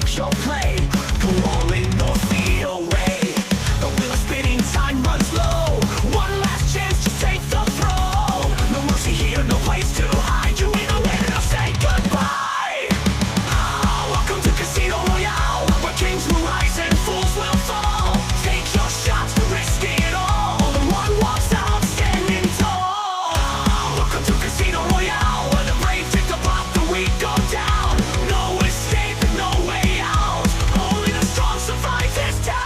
watch your play. Go all in or fade away. The wheel is spinning, time runs low. One last chance to take the throw. No mercy here, no place to hide. You ain't a way to say goodbye. Welcome to Casino Royale, where kings will rise and fools will fall. Take your shots to risk it all. The one walks out standing tall. Welcome to Casino Royale, where the brave take the block, the weak go down. No escape and no way out. Only the strong survive this town.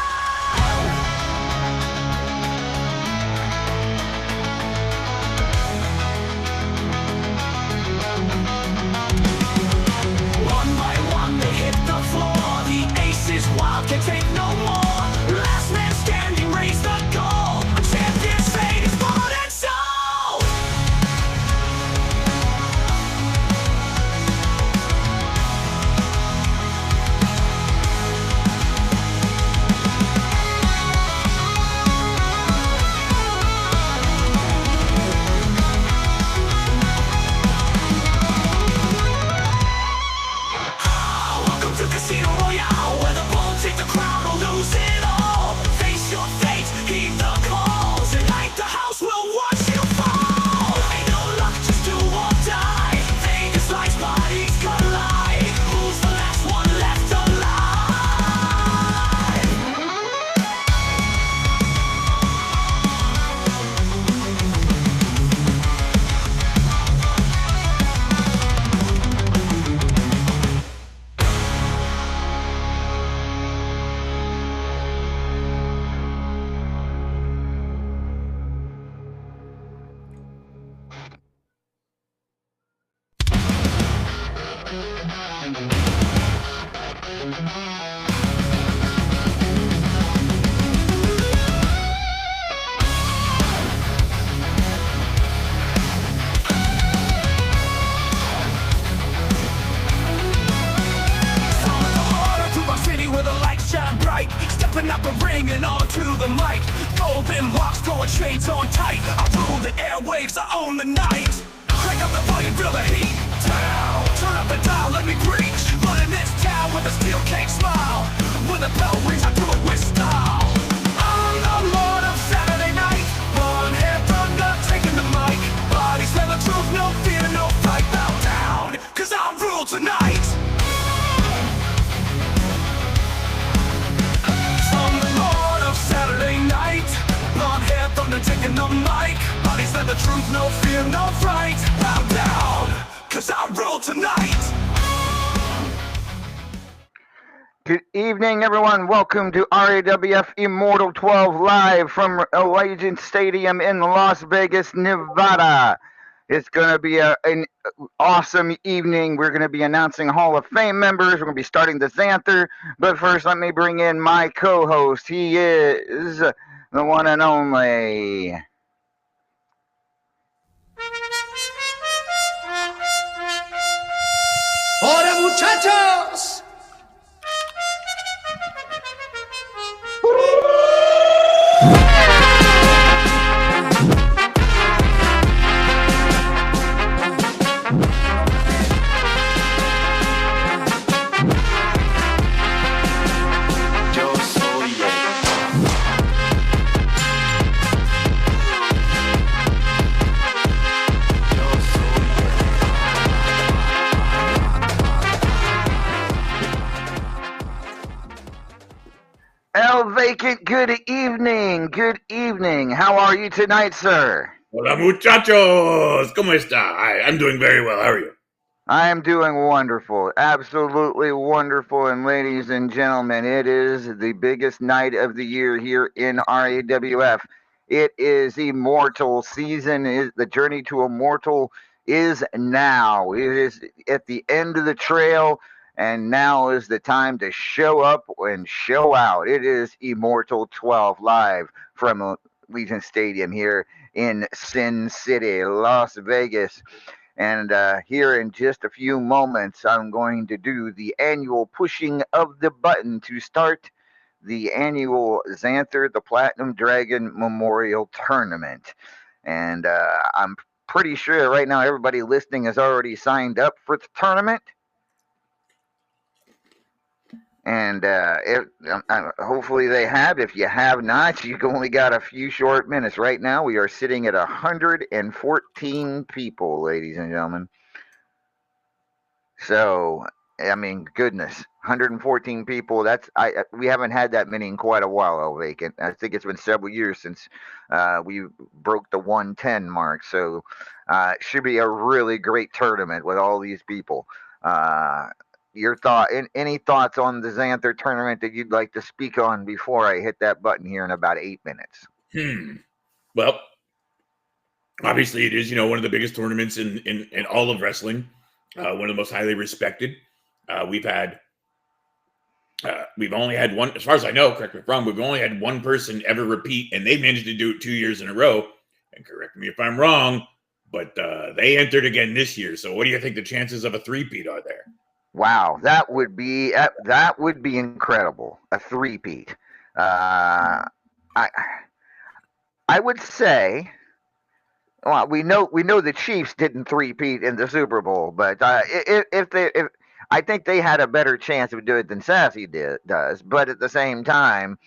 One by one they hit the floor. The aces wild can take no more. Last man standing, raise the goal. A champion's fate is bought and sold. Welcome to Casino Royale, where the bold take the crown or lose it all. Face your fate, heed the calls. Tonight the house will watch you fall. Ain't no luck, just do or die. Vegas lights, bodies collide. Who's the last one left alive? Where the lights shine bright, stepping up a ring and onto the mic. Golden locks, throwing shades on tight. I rule the airwaves, I own the night. Crank up the volume, feel the heat. Down, turn up the dial, let me preach. Running this town with a steel cake smile. When the bell rings, I do it with style. I'm the lord of Saturday night. One hair thunder, taking the mic. Bodies tell the truth, no fear, no fight. Bow down, cause I rule tonight. I'm the lord of Saturday night. Blonde hair, thunder taking the mic. Bodies let the truth, no fear, no fright. Bow down, cause I rule tonight. Good evening, everyone. Welcome to RAWF Immortal 12 live from Allegiant Stadium in Las Vegas, Nevada. It's going to be an awesome evening. We're going to be announcing Hall of Fame members. We're going to be starting the Zanthur. But first, let me bring in my co-host. He is the one and only. ¡Hola, muchachos! El Vacant, good evening. Good evening. How are you tonight, sir? Hola, muchachos. ¿Cómo está? I'm doing very well. How are you? I am doing wonderful, absolutely wonderful. And ladies and gentlemen, it is the biggest night of the year here in RAWF. It is Immortal season. The journey to Immortal is now. It is at the end of the trail, and now is the time to show up and show out. It is Immortal 12 live from Allegiant Stadium here in Sin City, Las Vegas. And here in just a few moments, I'm going to do the annual pushing of the button to start the annual Zanthur the Platinum Dragon Memorial Tournament. And I'm pretty sure right now everybody listening has already signed up for the tournament. And hopefully they have. If you have not, you've only got a few short minutes. Right now, we are sitting at 114 people, ladies and gentlemen. So, I mean, goodness, 114 people. We haven't had that many in quite a while, Vacant. I think it's been several years since we broke the 110 mark. So, it should be a really great tournament with all these people. Uh, any thoughts on the Zanthur tournament that you'd like to speak on before I hit that button here in about 8 minutes? Well, obviously, it is one of the biggest tournaments in all of wrestling. One of the most highly respected. We've only had one, as far as I know. Correct me if I'm wrong. We've only had one person ever repeat, and they managed to do it 2 years in a row. And correct me if I'm wrong, but they entered again this year. So, what do you think the chances of a three-peat are there? Wow, that would be incredible. A three-peat. I would say, well, we know the Chiefs didn't three-peat in the Super Bowl, but if I think they had a better chance of doing it than Sassy does. But at the same time,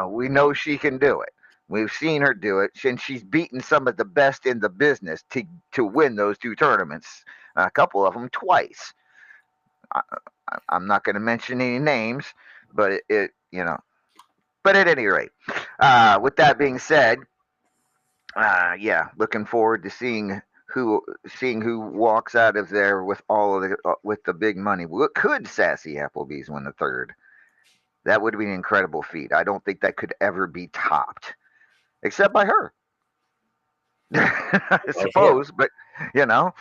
we know she can do it. We've seen her do it, and she's beaten some of the best in the business to win those two tournaments. A couple of them twice. I'm not going to mention any names, but But at any rate, with that being said, yeah, looking forward to seeing who walks out of there with with the big money. Could Sassy Applebee's win the third? That would be an incredible feat. I don't think that could ever be topped, except by her. I suppose, but you know.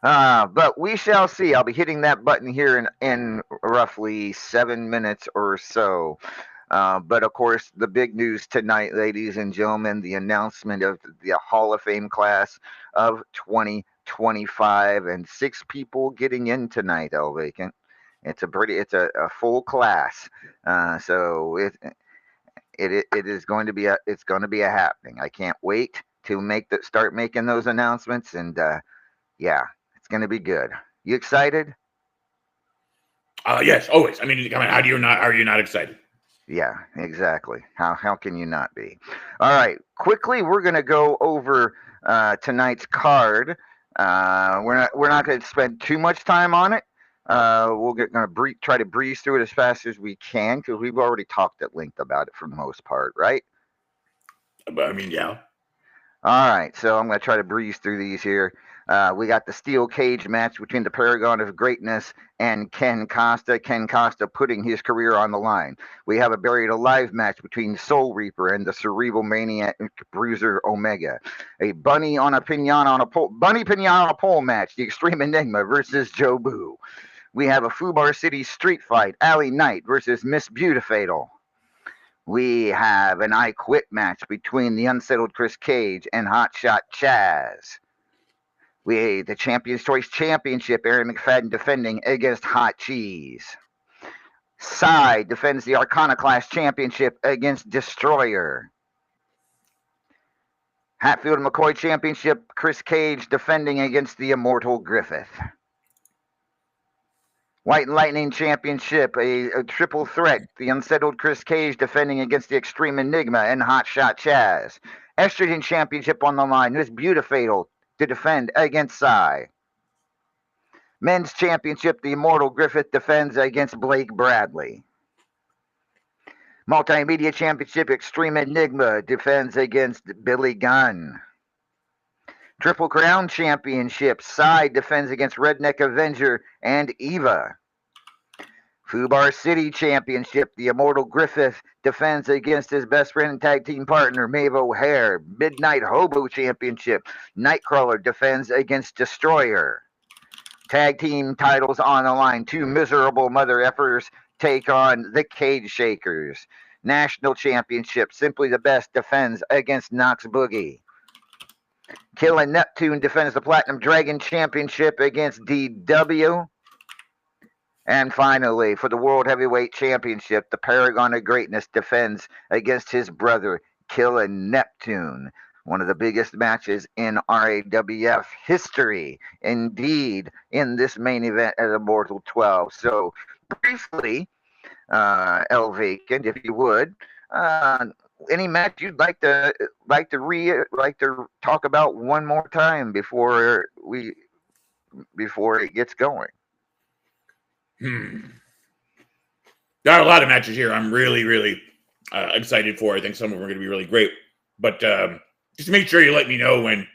But we shall see. I'll be hitting that button here in roughly 7 minutes or so. But of course, the big news tonight, ladies and gentlemen, the announcement of the Hall of Fame class of 2025, and 6 people getting in tonight. El Vacant. It's a full class. So it is going to be a happening. I can't wait to start making those announcements, and yeah, it's going to be good. You excited? Yes, always. I mean, how are you not excited? Yeah, exactly. How can you not be? All right, quickly, we're going to go over tonight's card. We're not going to spend too much time on it. Try to breeze through it as fast as we can, because we've already talked at length about it for the most part, right? I mean, yeah. All right, so I'm going to try to breeze through these here. We got the steel cage match between the Paragon of Greatness and Ken Costa. Ken Costa putting his career on the line. We have a buried alive match between Soul Reaper and the Cerebral Maniac Bruiser Omega. A bunny pinata on a pole match. The Extreme Enigma versus Joe Boo. We have a Fubar City street fight. Allie Knight versus Miss Beautifatal. We have an I Quit match between the Unsettled Chris Cage and Hotshot Chaz. The Champions Choice Championship, Aaron McFadden defending against Hot Cheese. Sai defends the Arcana Class Championship against Destroyer. Hatfield McCoy Championship, Chris Cage defending against the Immortal Griffith. White Lightning Championship, a triple threat. The Unsettled Chris Cage defending against the Extreme Enigma and Hotshot Chaz. Estrogen Championship on the line. Miss Beautifatal to defend against Sai. Men's Championship, the Immortal Griffith defends against Blake Bradley. Multimedia Championship, Extreme Enigma defends against Billy Gunn. Triple Crown Championship, Sai defends against Redneck Avenger and Eva. Fubar City Championship, the Immortal Griffith defends against his best friend and tag team partner, Maeve O'Hare. Midnight Hobo Championship, Nightcrawler defends against Destroyer. Tag team titles on the line. 2 miserable mother effers take on the Cage Shakers. National Championship, Simply the Best defends against Knox Boogie. Killin' Neptune defends the Platinum Dragon Championship against DW. And finally, for the World Heavyweight Championship, the Paragon of Greatness defends against his brother, Killin' Neptune. One of the biggest matches in RAWF history, indeed, in this main event at Immortal 12. So, briefly, vacant, if you would. Any match you'd like to talk about one more time before it gets going? Got a lot of matches here. I'm really, really excited for. I think some of them are going to be really great. But just make sure you let me know when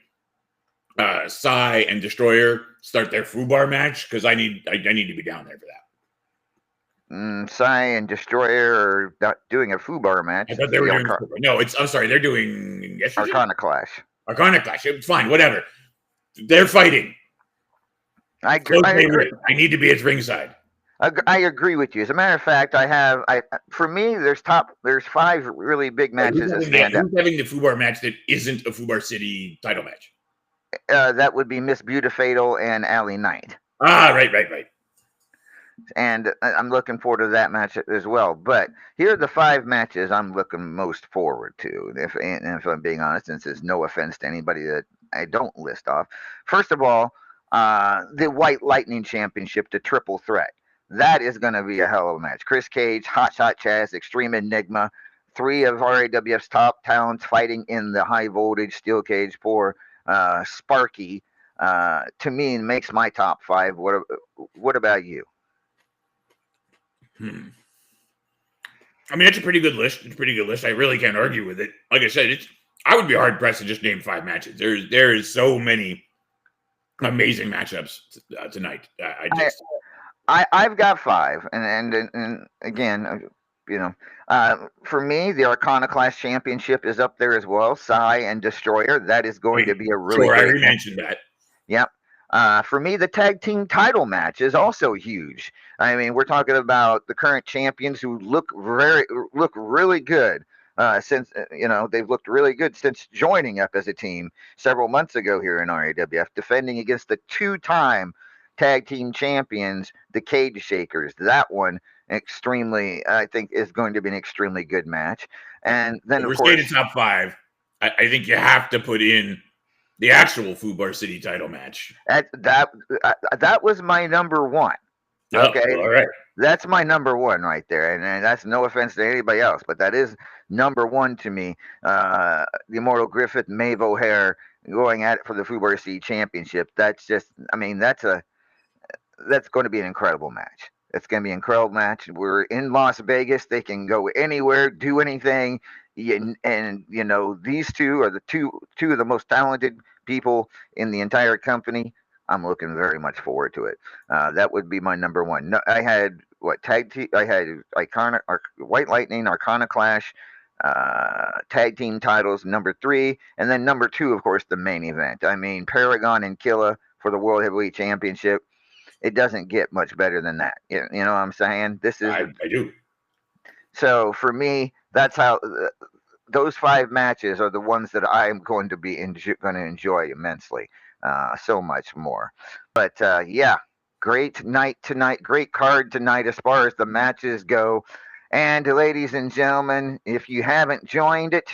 Psy and Destroyer start their FUBAR match, because I need to be down there for that. Psy and Destroyer are not doing a FUBAR match. I thought they were doing. No, I'm sorry. They're doing Arcana Clash. Arcana Clash. It's fine. Whatever. They're fighting. I agree. I need to be at ringside. I agree with you. As a matter of fact, for me, there's 5 really big matches that stand out. Who's having the FUBAR match that isn't a FUBAR City title match? That would be Miss Beautifatal and Allie Knight. Right. And I'm looking forward to that match as well. But here are the 5 matches I'm looking most forward to, if I'm being honest, since it's no offense to anybody that I don't list off. First of all, the White Lightning Championship, the triple threat. That is going to be a hell of a match. Chris Cage, Hot Shot Chaz, Extreme Enigma, 3 of RAWF's top talents fighting in the high voltage steel cage for Sparky. To me, makes my top 5. What about you? I mean, it's a pretty good list. I really can't argue with it. Like I said, I would be hard pressed to just name 5 matches. There is so many amazing matchups tonight. I've got 5, and again, for me, the Arcana Clash Championship is up there as well. Psy and Destroyer. That is going to be a really. Sure, I already mentioned that. Yep. For me, the tag team title match is also huge. I mean, we're talking about the current champions who look really good. Since they've looked really good since joining up as a team several months ago here in RAWF, defending against the 2-time tag team champions, the Cage Shakers. That one I think is going to be an extremely good match. And then we're staying in top 5. I think you have to put in the actual FUBAR City title match. That was my number 1. Okay, all right. That's my number 1 right there, and that's no offense to anybody else, but that is number 1 to me. The Immortal Griffith, Maeve O'Hare going at it for the FUBAR City Championship. That's just, that's going to be an incredible match. It's going to be an incredible match. We're in Las Vegas. They can go anywhere, do anything. And these 2 are the two of the most talented people in the entire company. I'm looking very much forward to it. That would be my number 1. No, I had tag team. I had White Lightning, Arcana Clash, tag team titles, number 3, and then number 2, of course, the main event. I mean, Paragon and Killa for the World Heavyweight Championship. It doesn't get much better than that. You know what I'm saying? I do. So for me, that's how those 5 matches are the ones that I'm going to be going to enjoy immensely. So much more. But yeah, great night tonight. Great card tonight as far as the matches go. And ladies and gentlemen, if you haven't joined it,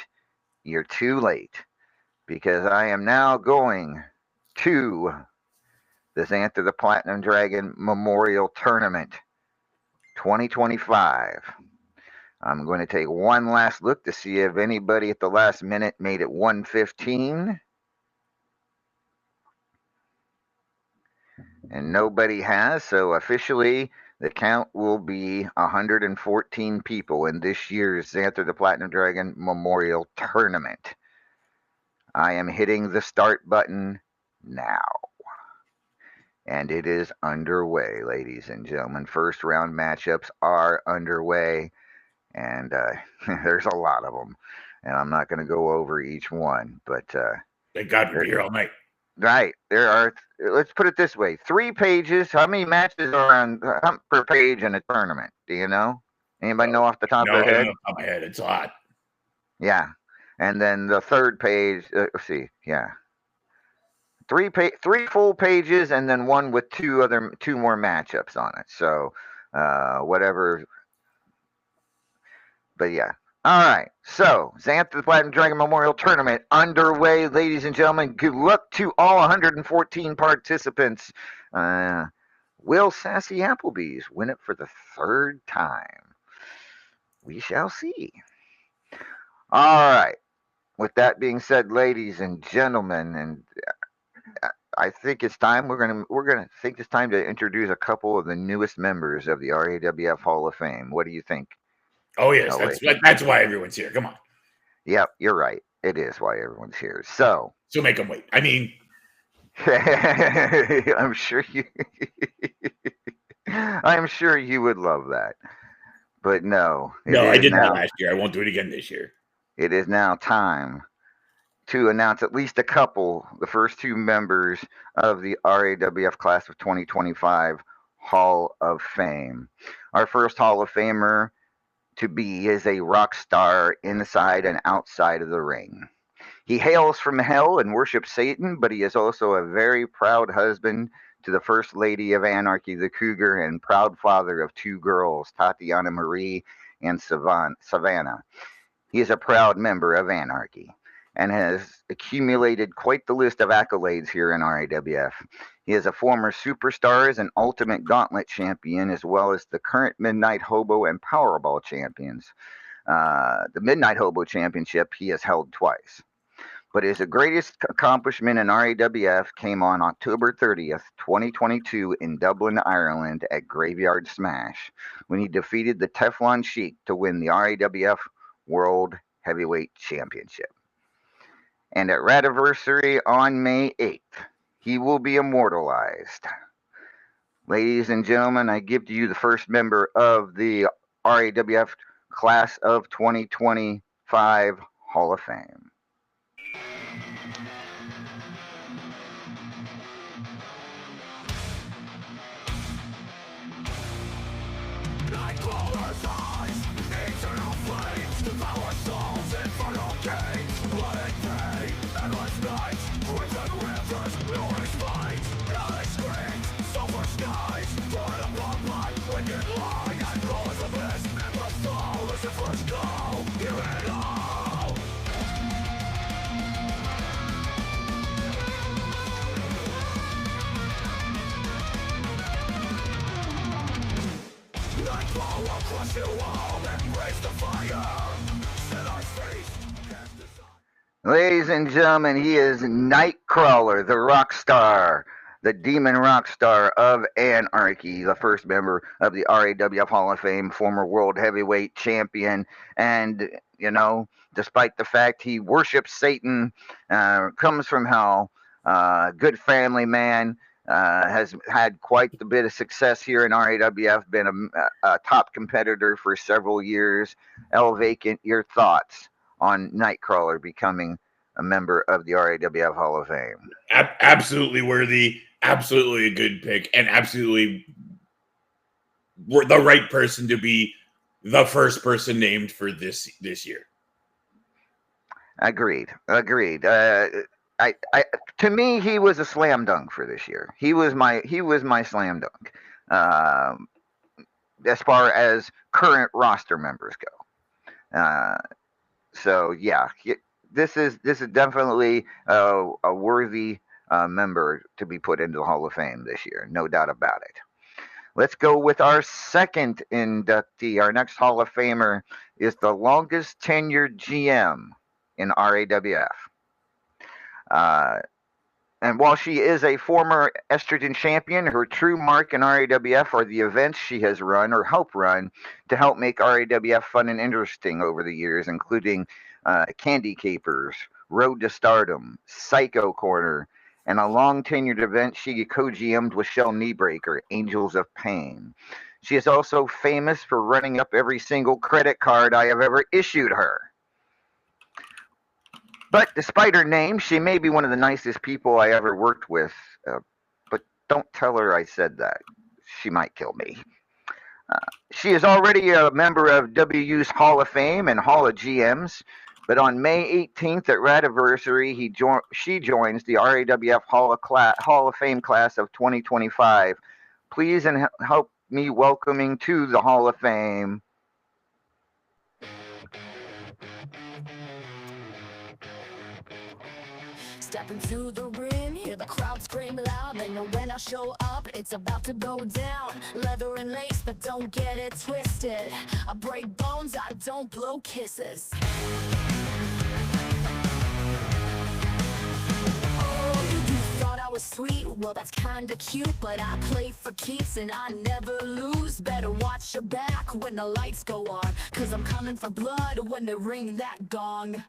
you're too late, because I am now going to the Zanthur the Platinum Dragon Memorial Tournament 2025. I'm going to take one last look to see if anybody at the last minute made it 1:15. And nobody has, so officially the count will be 114 people in this year's Zanthur the Platinum Dragon Memorial Tournament. I am hitting the start button now. And it is underway, ladies and gentlemen. First round matchups are underway, and there's a lot of them. And I'm not going to go over each one, but thank God we're here all night. Right. There are, let's put it this way, 3 pages. How many matches are on per page in a tournament? Do you know? Anybody know off the top of their head? No, off the top of my head. It's a lot. Yeah. And then the third page, let's see. Yeah. 3 full pages, and then one with 2 more matchups on it. So, whatever. But yeah. All right. So, Zanthur the Platinum Dragon Memorial Tournament underway, ladies and gentlemen. Good luck to all 114 participants. Will Sassy Applebee's win it for the 3rd time? We shall see. All right. With that being said, ladies and gentlemen, and I think it's time we're gonna think it's time to introduce a couple of the newest members of the RAWF Hall of Fame. What do you think? Oh yes, Oh, wait. that's why everyone's here. Come on, Yep, you're right. It is why everyone's here. So so make them wait. I mean, I'm sure you I'm sure you would love that. But no, no, I did that last year. I won't do it again this year. it is now time to announce at least a couple, the first two members of the RAWF class of 2025 Hall of Fame. Our first Hall of Famer to be is a rock star inside and outside of the ring. He hails from hell and worships Satan, but he is also a very proud husband to the First Lady of Anarchy, the Cougar, and proud father of two girls, Tatiana Marie and Savannah. He is a proud member of Anarchy and has accumulated quite the list of accolades here in RAWF. He is a former Superstars and Ultimate Gauntlet champion, as well as the current Midnight Hobo and Powerball champions. The Midnight Hobo Championship he has held twice. But his greatest accomplishment in RAWF came on October 30th, 2022, in Dublin, Ireland, at Graveyard Smash, when he defeated the Teflon Sheik to win the RAWF World Heavyweight Championship. And at Radiversary on May 8th, he will be immortalized. Ladies and gentlemen, I give to you the first member of the RAWF Class of 2025 Hall of Fame. Nightcrawler's eyes, eternal flames, devour souls, infernal gates, blood and pain, endless nights, crimson rivers, glorious fights, hellish screams, sulfur skies, blood upon blood, wicked lie, and roars abyss, endless soul, Lucifer's call, hear it all. Nightfall will crush you all and raise the fire. Set our face, cast aside. Ladies and gentlemen, he is Nightcrawler, the rock star, the demon rock star of Anarchy, the first member of the RAWF Hall of Fame, former world heavyweight champion. And, despite the fact he worships Satan, comes from hell, good family man, has had quite a bit of success here in RAWF, been a top competitor for several years. El Vacant, your thoughts on Nightcrawler becoming a member of the RAWF Hall of Fame? Absolutely worthy, absolutely a good pick, and absolutely the right person to be the first person named for this year. Agreed. To me, he was a slam dunk for this year. He was my slam dunk, as far as current roster members go. So yeah, this is definitely a worthy member to be put into the Hall of Fame this year, no doubt about it. Let's go with our second inductee. Our next Hall of Famer is the longest tenured GM in RAWF. And while she is a former estrogen champion, her true mark in RAWF are the events she has run or helped run to help make RAWF fun and interesting over the years, including Candy Capers, Road to Stardom, Psycho Corner, and a long tenured event she co-GM'd with Shell Kneebreaker, Angels of Pain. She is also famous for running up every single credit card I have ever issued her. But despite her name, she may be one of the nicest people I ever worked with. But don't tell her I said that. She might kill me. She is already a member of WU's Hall of Fame and Hall of GMs. But on May 18th at Radiversary, she joins the RAWF Hall of Fame class of 2025. Please and help me welcoming to the Hall of Fame, Step into the ring, hear the crowd scream loud. They know when I show up, it's about to go down. Leather and lace, but don't get it twisted. I break bones, I don't blow kisses. Oh, you thought I was sweet, well that's kinda cute. But I play for keeps and I never lose. Better watch your back when the lights go on, cause I'm coming for blood when they ring that gong.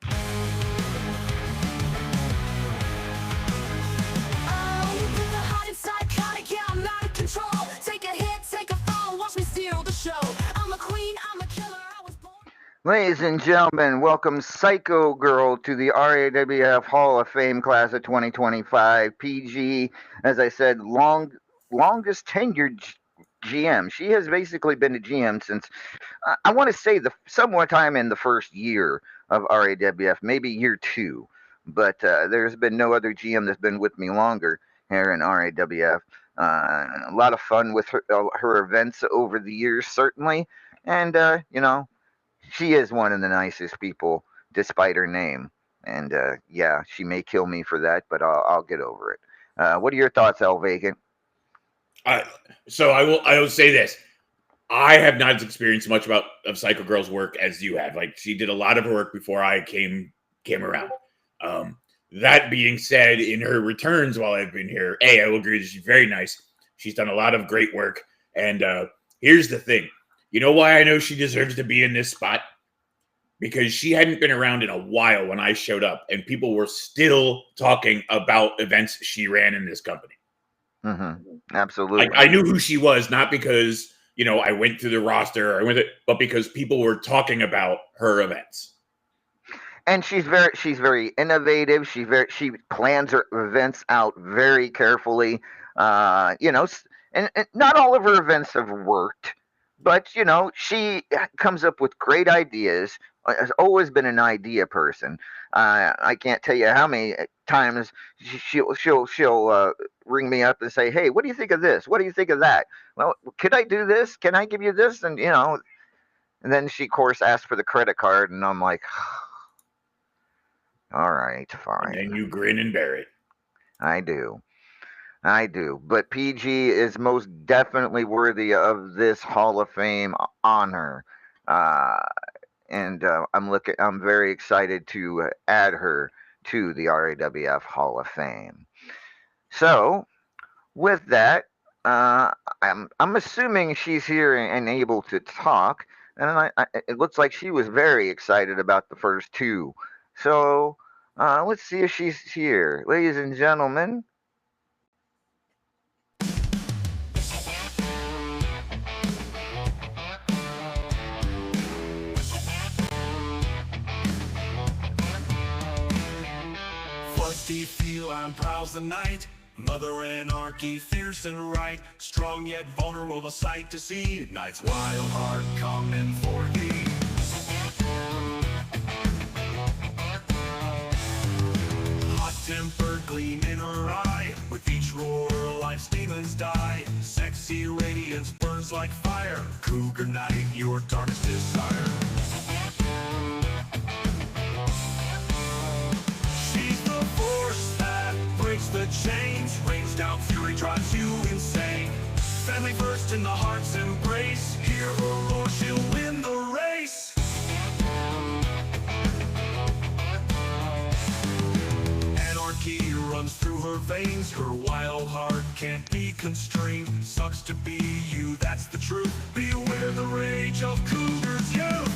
Psychotic, yeah, I'm out of control. Take a hit, take a fall, watch me steal the show. I'm a queen, I'm a killer, I was born. Ladies and gentlemen, welcome Psycho Girl to the RAWF Hall of Fame class of 2025. PG, as I said, longest tenured GM. She has basically been a GM since I want to say the somewhat time in the first year of RAWF, maybe year 2. But there's been no other GM that's been with me longer here in RAWF. A lot of fun with her events over the years, certainly. And, she is one of the nicest people, despite her name. And, yeah, she may kill me for that, but I'll get over it. What are your thoughts, El Vacant? So I will say this. I have not experienced much of Psycho Girl's work as you have. Like, she did a lot of her work before I came around. That being said, in her returns while I've been here, I will agree that she's very nice. She's done a lot of great work. And here's the thing. You know why I know she deserves to be in this spot? Because she hadn't been around in a while when I showed up, and people were still talking about events she ran in this company. Mm-hmm. Absolutely. I knew who she was, not because, I went through the roster, but because people were talking about her events. And she's very innovative. She plans her events out very carefully. And not all of her events have worked, but she comes up with great ideas. Has always been an idea person. I can't tell you how many times she'll ring me up and say, "Hey, what do you think of this? What do you think of that? Well, could I do this? Can I give you this?" And and then she of course asks for the credit card, and I'm like, all right, fine. And then you grin and bear it. I do. But PG is most definitely worthy of this Hall of Fame honor. And I'm very excited to add her to the RAWF Hall of Fame. So, with that, I'm assuming she's here and able to talk, and it looks like she was very excited about the first 2. So let's see if she's here. Ladies and gentlemen. What do you feel? I'm prowls the night. Mother anarchy, fierce and right. Strong yet vulnerable, a sight to see. Night's wild heart coming for thee. Tempered gleam in her eye. With each roar, life's demons die. Sexy radiance burns like fire. Cougar night, your darkest desire. She's the force that breaks the chains. Rains down fury, drives you insane. Family first in the heart's embrace. Hear her roar, she'll win the race. Anarchy runs through her veins. Her wild heart can't be constrained. Sucks to be you, that's the truth. Beware the rage of Cougar's youth.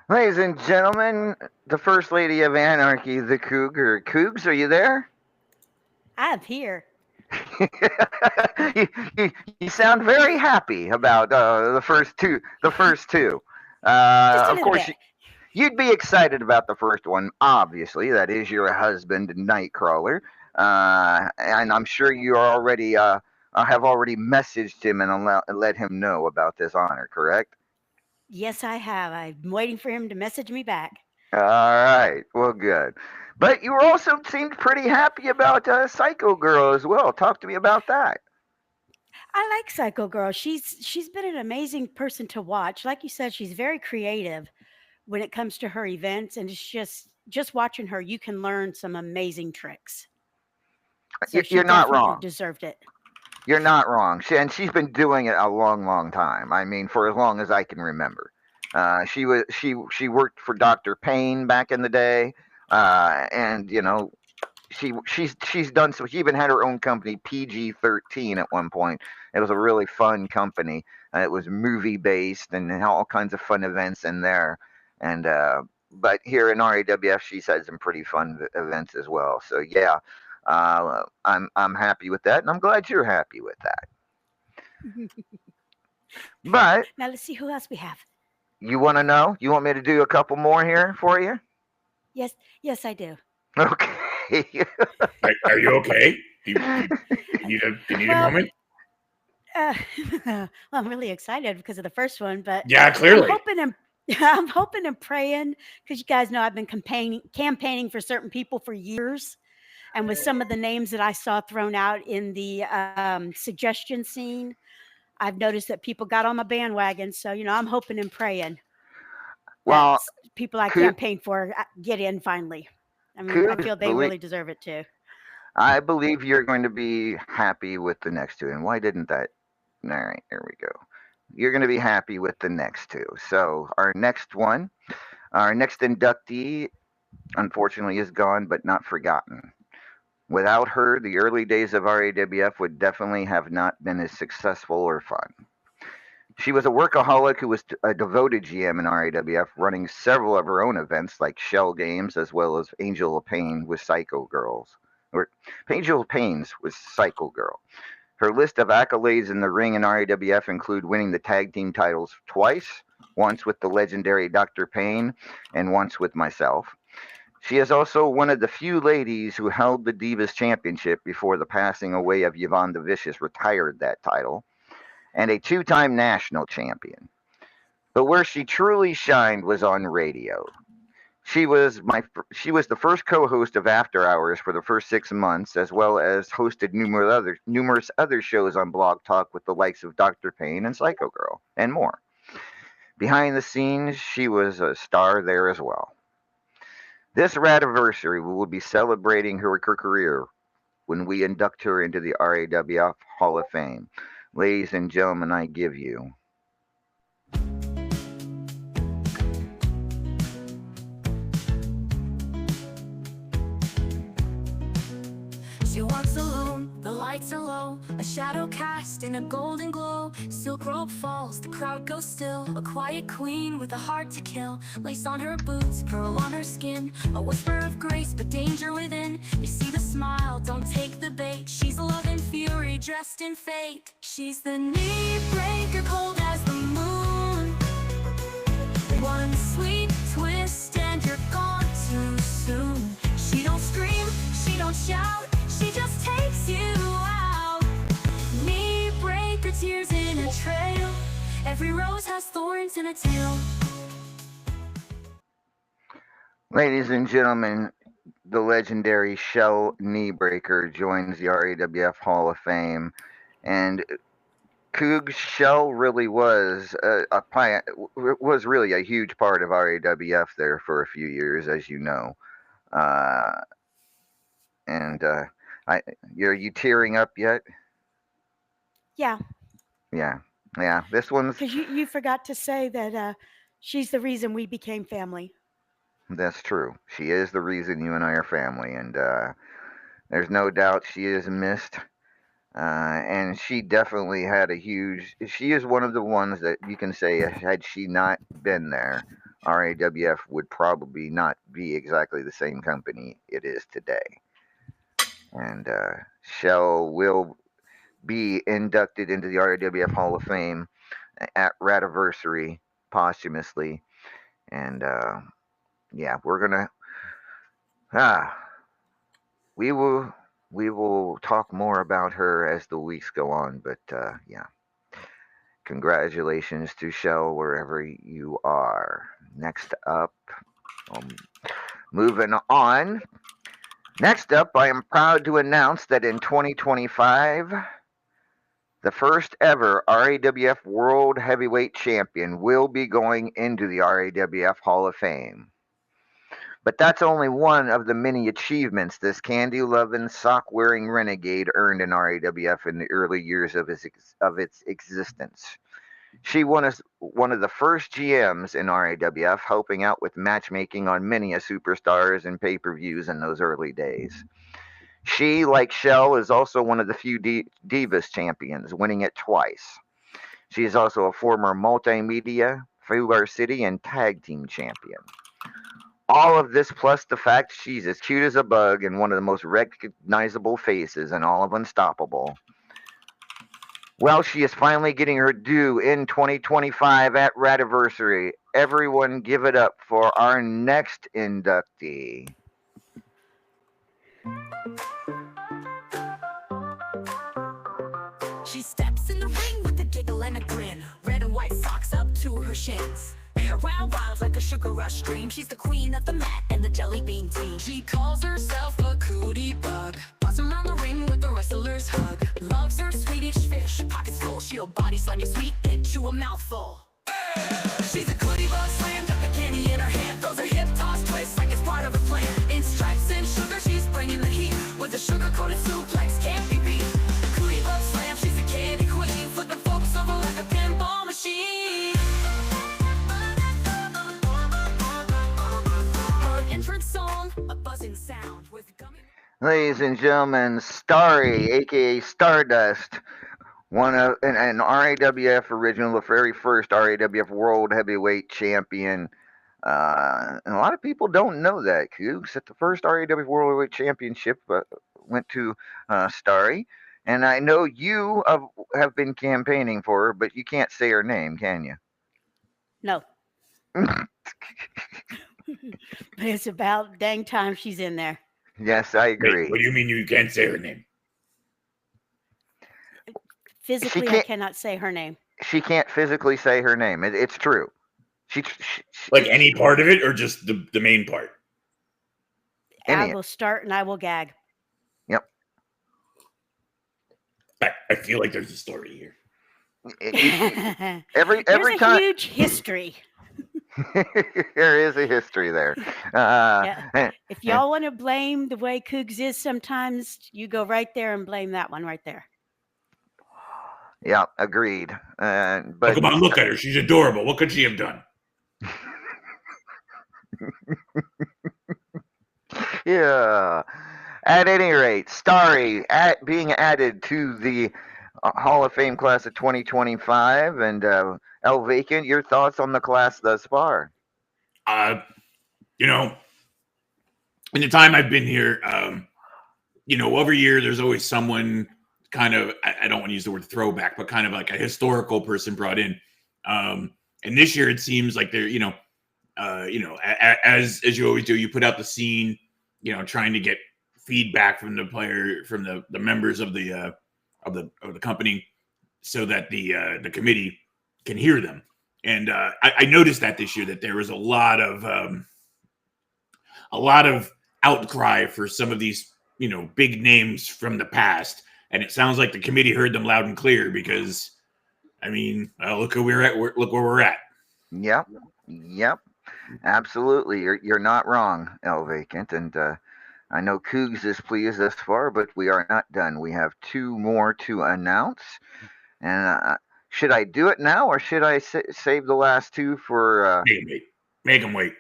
Ladies and gentlemen, the First Lady of Anarchy, the Cougar. Cougs, are you there? I'm here. you sound very happy about the first two. Just a Of little course, bit. you'd be excited about the first one. Obviously, that is your husband, Nightcrawler, and I'm sure you are already have already messaged him and let him know about this honor. Correct? Yes, I have. I'm waiting for him to message me back. All right. Well, good. But you also seemed pretty happy about Psycho Girl as well. Talk to me about that. I like Psycho Girl. She's been an amazing person to watch. Like you said, she's very creative. when it comes to her events, and it's just watching her, you can learn some amazing tricks. So she You're not definitely wrong. deserved it. You're not wrong. And she's been doing it a long, long time. I mean, for as long as I can remember. She worked for Dr. Payne back in the day, and she's done so. She even had her own company, PG-13, at one point. It was a really fun company. It was movie based and had all kinds of fun events in there. And but here in RAWF, she's had some pretty fun events as well. So yeah, I'm happy with that, and I'm glad you're happy with that. But Now let's see who else we have. you want to know? You want me to do a couple more here for you? Yes, I do. Okay. Are you okay? Do you need a Well, moment? well, I'm really excited because of the first one, but Yeah, I'm clearly. hoping and I'm hoping and praying because you guys know I've been campaigning for certain people for years, and with some of the names that I saw thrown out in the suggestion scene, I've noticed that people got on my bandwagon. So I'm hoping and praying that Well, people I could campaign for get in finally. I mean, I could feel they believe really deserve it too. I believe you're going to be happy with the next two. And why didn't that? All right, here we go. You're going to be happy with the next two. So our next inductee, unfortunately, is gone, but not forgotten. Without her, the early days of RAWF would definitely have not been as successful or fun. She was a workaholic who was a devoted GM in RAWF, running several of her own events like Shell Games as well as Angel of Pain with Psycho Girls. Or Angel of Pains with Psycho Girl. Her list of accolades in the ring in RAWF include winning the tag team titles twice, once with the legendary Dr. Payne and once with myself. She is also one of the few ladies who held the Divas Championship before the passing away of Yvonne the Vicious retired that title, and a two-time national champion. But where she truly shined was on radio. She was the first co-host of After Hours for the first 6 months, as well as hosted numerous other shows on Blog Talk with the likes of Dr. Payne and Psycho Girl, and more. Behind the scenes, she was a star there as well. This radiversary we will be celebrating her career when we induct her into the RAWF Hall of Fame. Ladies and gentlemen, I give you She walks alone, the lights are low, a shadow cast in a golden glow. Silk robe falls, the crowd goes still. A quiet queen with a heart to kill. Lace on her boots, pearl on her skin. A whisper of grace, but danger within. You see the smile, don't take the bait. She's love and fury, dressed in fate. She's the knee breaker, cold as the moon. One sweet twist and you're gone too soon. She don't scream, she don't shout, she just takes you out. Knee breaker, tears in a trail. Every rose has thorns and a tail. ladies and gentlemen, the legendary Shell Kneebreaker joins the RAWF Hall of Fame, and Coog Shell really was was really a huge part of RAWF there for a few years, as you know. Uh, and I, are you tearing up yet? Yeah, Yeah, yeah. This one's because you forgot to say that she's the reason we became family. that's true. She is the reason you and I are family, and there's no doubt she is missed. And she definitely had a huge. She is one of the ones that you can say, had she not been there, RAWF would probably not be exactly the same company it is today. And Shell will be inducted into the RAWF Hall of Fame at Radiversary posthumously. And yeah, we're gonna ah we will talk more about her as the weeks go on. But yeah, congratulations to Shell wherever you are. Next up, um, moving on. Next up, I am proud to announce that in 2025, The first ever RAWF World Heavyweight Champion will be going into the RAWF Hall of Fame. But that's only one of the many achievements this candy-loving, sock-wearing renegade earned in RAWF in the early years of its existence. She was one of the first GMs in RAWF, helping out with matchmaking on many a superstars and pay-per-views in those early days. She, like Shell, is also one of the few Divas champions, winning it twice. She is also a former multimedia, Fubar City, and tag team champion. All of this plus the fact she's as cute as a bug and one of the most recognizable faces in all of Unstoppable. Well, she is finally getting her due in 2025 at Radiversary. Everyone give it up for our next inductee. She steps in the ring with a giggle and a grin, red and white socks up to her shins. Hair wound wild like a sugar rush stream. She's the queen of the mat and the jelly bean team. She calls herself a cootie bug, buzzing around the ring with the wrestler's hug. Loves her Swedish fish, pockets full, she'll body slam you sweet into a mouthful. She's a cootie bug, slammed up a candy in her hand, throws her hip toss twist like it's part of her plan. In stripes and sugar, she's bringing the heat with a sugar-coated suplex, can't be beat. Cootie bug slam, she's a candy queen, flipping folks over like a pinball machine. Song, a buzzing sound with gummy. Ladies and gentlemen, Starry, aka Stardust, one of an RAWF original, the very first RAWF World Heavyweight Champion. And a lot of people don't know that, Cougs, that the first RAWF World Heavyweight Championship went to Starry. And I know you have been campaigning for her, but you can't say her name, can you? No. But it's about dang time she's in there. Yes, I agree. Wait, what do you mean you can't say her name? Physically, I cannot say her name. She can't physically say her name. It's true. She like any part of it, or just the main part? I will start and I will gag. Yep. I feel like there's a story here. Every There's time a huge history. there is a history there. Yeah. If y'all want to blame the way Cougs is sometimes, you go right there and blame that one right there. Yeah, agreed. But come on, look at her. She's adorable. What could she have done? Yeah. At any rate, Starry being added to the Hall of Fame class of 2025, and El Vacant, your thoughts on the class thus far? In the time I've been here, every year there's always someone kind of, I don't want to use the word throwback, but kind of like a historical person brought in. And this year it seems like they're, as you always do, you put out the scene, trying to get feedback from the player, from the members of the company, so that the committee can hear them. And I noticed that this year that there was a lot of outcry for some of these big names from the past, and it sounds like the committee heard them loud and clear, because look who we're at. Look where we're at. Yep, absolutely. You're not wrong, El Vacant, and I know Cougs is pleased thus far, but we are not done. We have two more to announce. And should I do it now, or should I save the last two for... Make them wait.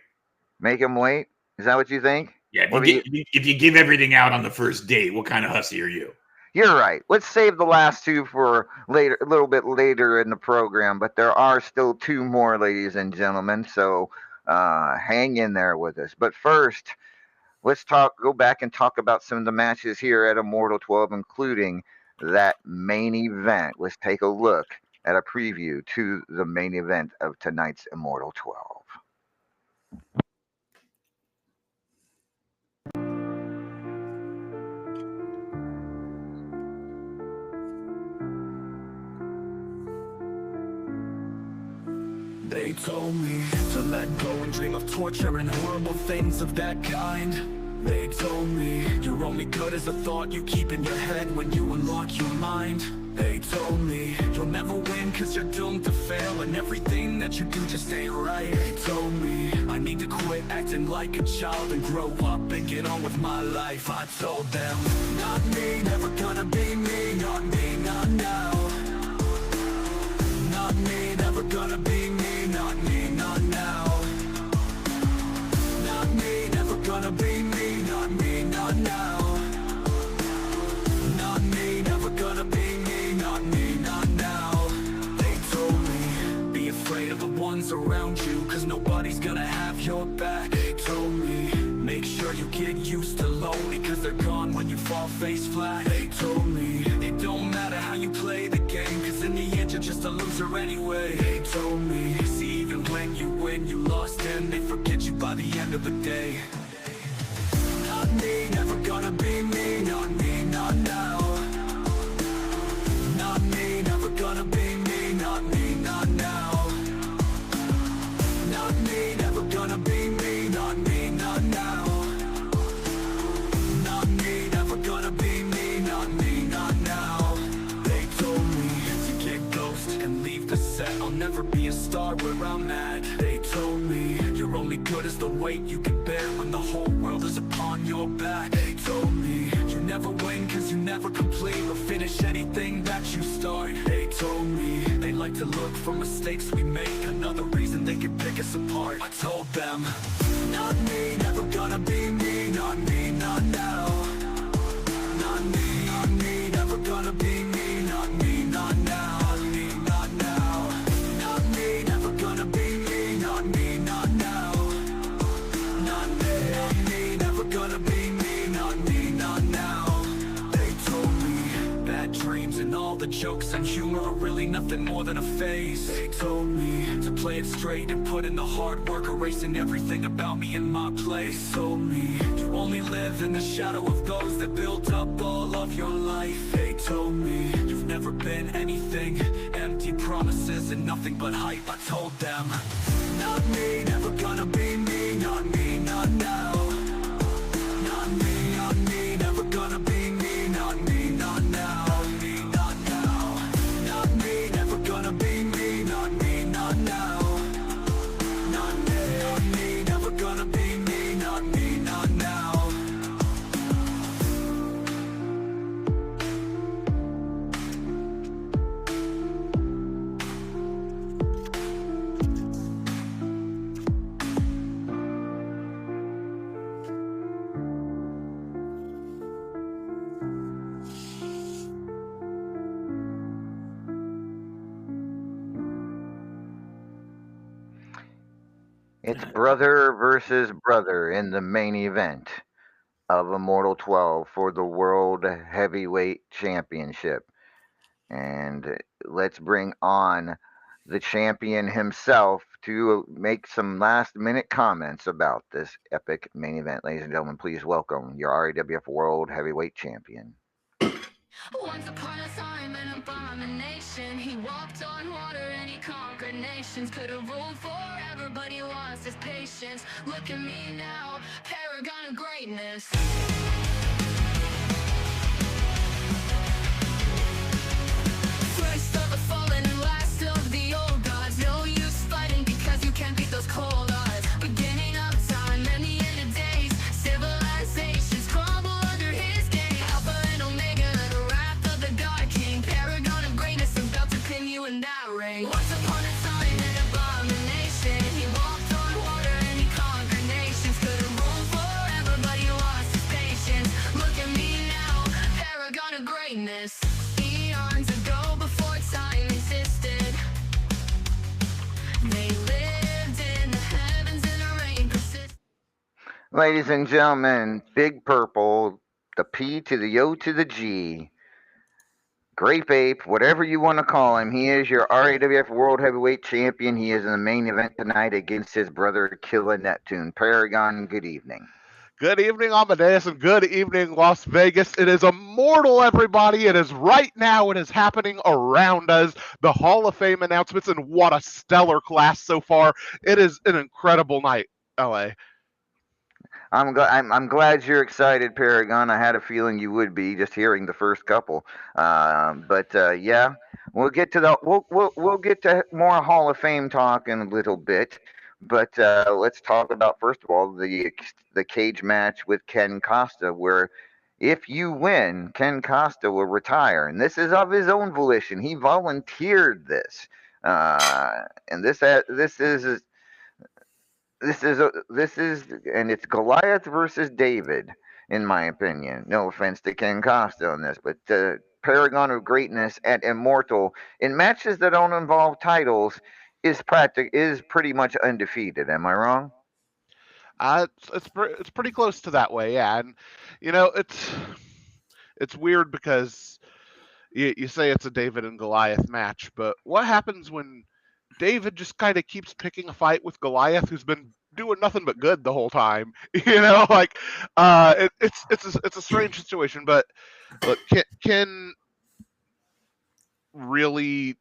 Make them wait? Is that what you think? Yeah, if you give everything out on the first date, what kind of hussy are you? You're right. Let's save the last two for later, a little bit later in the program, but there are still two more, ladies and gentlemen, so hang in there with us. But first... let's go back and talk about some of the matches here at Immortal 12, including that main event. Let's take a look at a preview to the main event of tonight's Immortal 12. They told me to let go and dream of torture and horrible things of that kind. They told me you're only good as a thought you keep in your head when you unlock your mind. They told me you'll never win cause you're doomed to fail, and everything that you do just ain't right. They told me I need to quit acting like a child and grow up and get on with my life. I told them, not me, never gonna be me, not me, not now. Not me, never gonna be me, not me, not now. Not me, never gonna be me, not me, not now. Not me, never gonna be me, not me, not now. They told me, be afraid of the ones around you, cause nobody's gonna have your back. They told me, make sure you get used to lonely, cause they're gone when you fall face flat. They told me, it don't matter how you play the game, cause in the end you're just a loser anyway. They told me, see, even when you win, you lost, and they forget you by the end of the day. Not me, never gonna be me, not me, not now. Not me, never gonna be me, not me, not now. Not me, never gonna be me, not me, not now. Not me, never gonna be me, not me, not now. They told me to get ghost and leave the set, I'll never be a star where I'm at. They told me you're only good as the weight you can bear when the whole world is upon your back. They told me you never win cause you never complete or finish anything that you start. They told me they like to look for mistakes we make, another reason they could pick us apart. I told them, not me, never gonna be me, not me, not now. Not me, never gonna be me, not me, not now. Not me, not now. Not me, never gonna be me, not me, not now. Not me, never gonna be me, not me, not now. They told me bad dreams and all the jokes and humor are really nothing more than a phase. They told me to play it straight and put in the hard work, erasing everything about me in my place. Told me you only live in the shadow of those that built up all of your life. They told me you've never been anything, empty promises and nothing but hype. I told them, not me, never gonna be me, not me, not now. Not me, never gonna be me, not me, not now. Not me, not now. Not me, never gonna be me, not me, not now. Not me, never gonna be me, not me, not now. It's brother versus brother in the main event of Immortal 12 for the World Heavyweight Championship. And let's bring on the champion himself to make some last minute comments about this epic main event. Ladies and gentlemen, please welcome your RAWF World Heavyweight Champion. Once upon a time, an abomination. He walked on water and he conquered nations. Could have ruled forever, but he lost his patience. Look at me now, paragon of greatness. First of the fallen and last of the old gods. No use fighting because you can't beat those cold odds. Beginning of time and the end of days. Civilizations crumble under his gaze. Alpha and Omega, the wrath of the God King. Paragon of greatness, about to pin you in that ring. Once upon a time, an abomination. He walked on water and he conquered nations. Could have ruled forever, but he lost his patience. Look at me now, paragon of greatness. Eons ago, before time existed, they lived in the heavens and the rain persisted. Ladies and gentlemen, Big Purple, the P to the O to the G, Grape Ape, whatever you want to call him, he is your RAWF World Heavyweight Champion. He is in the main event tonight against his brother, Killa Neptune. Paragon, good evening. Good evening, Amadeus, and good evening, Las Vegas. It is Immortal, everybody. It is right now. It is happening around us. The Hall of Fame announcements, and what a stellar class so far. It is an incredible night, LA. I'm glad you're excited, Paragon. I had a feeling you would be just hearing the first couple. But yeah, we'll get to more Hall of Fame talk in a little bit. But let's talk about first of all the cage match with Ken Costa, where if you win, Ken Costa will retire, and this is of his own volition. He volunteered this, and this is and it's Goliath versus David, in my opinion. No offense to Ken Costa on this, but Paragon of Greatness at Immortal in matches that don't involve titles is pretty much undefeated. Am I wrong? It's pretty close to that way, yeah. And you know, it's weird because you say it's a David and Goliath match, but what happens when David just kind of keeps picking a fight with Goliath, who's been doing nothing but good the whole time? Like it's a strange situation. But look, Ken really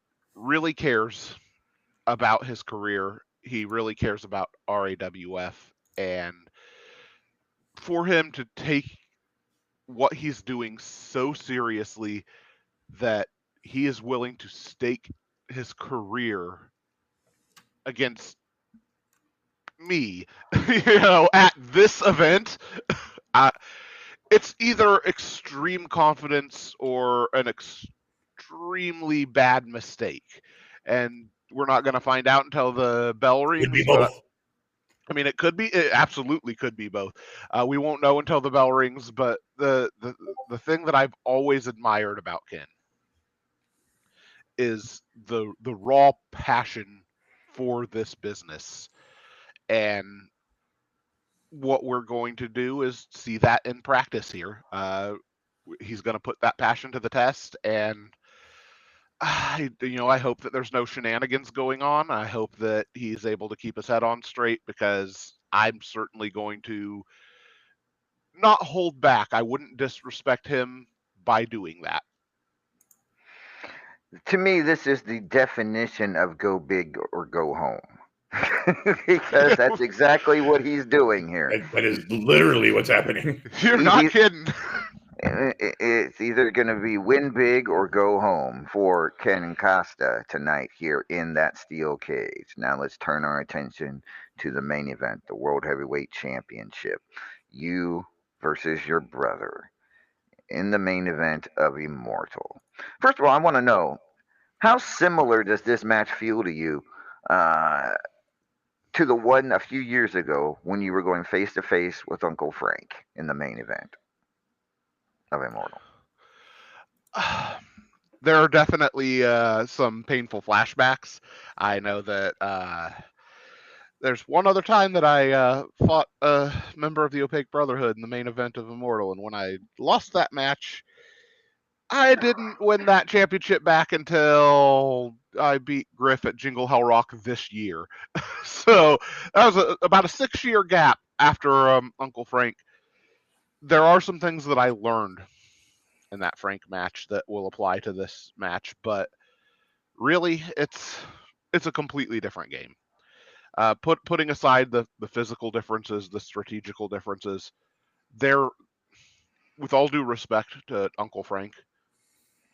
cares about his career. He really cares about RAWF, and for him to take what he's doing so seriously that he is willing to stake his career against me, at this event, uh, it's either extreme confidence or an extremely bad mistake. And we're not going to find out until the bell Could be rings, but both. I mean, it absolutely could be both. We won't know until the bell rings, but the thing that I've always admired about Ken is the raw passion for this business. And what we're going to do is see that in practice here. He's going to put that passion to the test, and I hope that there's no shenanigans going on. I hope that he's able to keep his head on straight, because I'm certainly going to not hold back. I wouldn't disrespect him by doing that. To me, this is the definition of go big or go home. Because that's exactly what he's doing here. That is literally what's happening. You're He, not he, kidding. it's either going to be win big or go home for Ken Costa tonight here in that steel cage. Now let's turn our attention to the main event, the World Heavyweight Championship. You versus your brother in the main event of Immortal. First of all, I want to know, how similar does this match feel to you uh, to the one a few years ago when you were going face to face with Uncle Frank in the main event of Immortal? There are definitely some painful flashbacks. I know that there's one other time that I fought a member of the Opaque Brotherhood in the main event of Immortal, and when I lost that match, I didn't win that championship back until I beat Griff at Jingle Hell Rock this year. So that was about a 6-year gap after Uncle Frank. There are some things that I learned in that Frank match that will apply to this match, but really, it's a completely different game. Putting aside the physical differences, the strategical differences, there, with all due respect to Uncle Frank,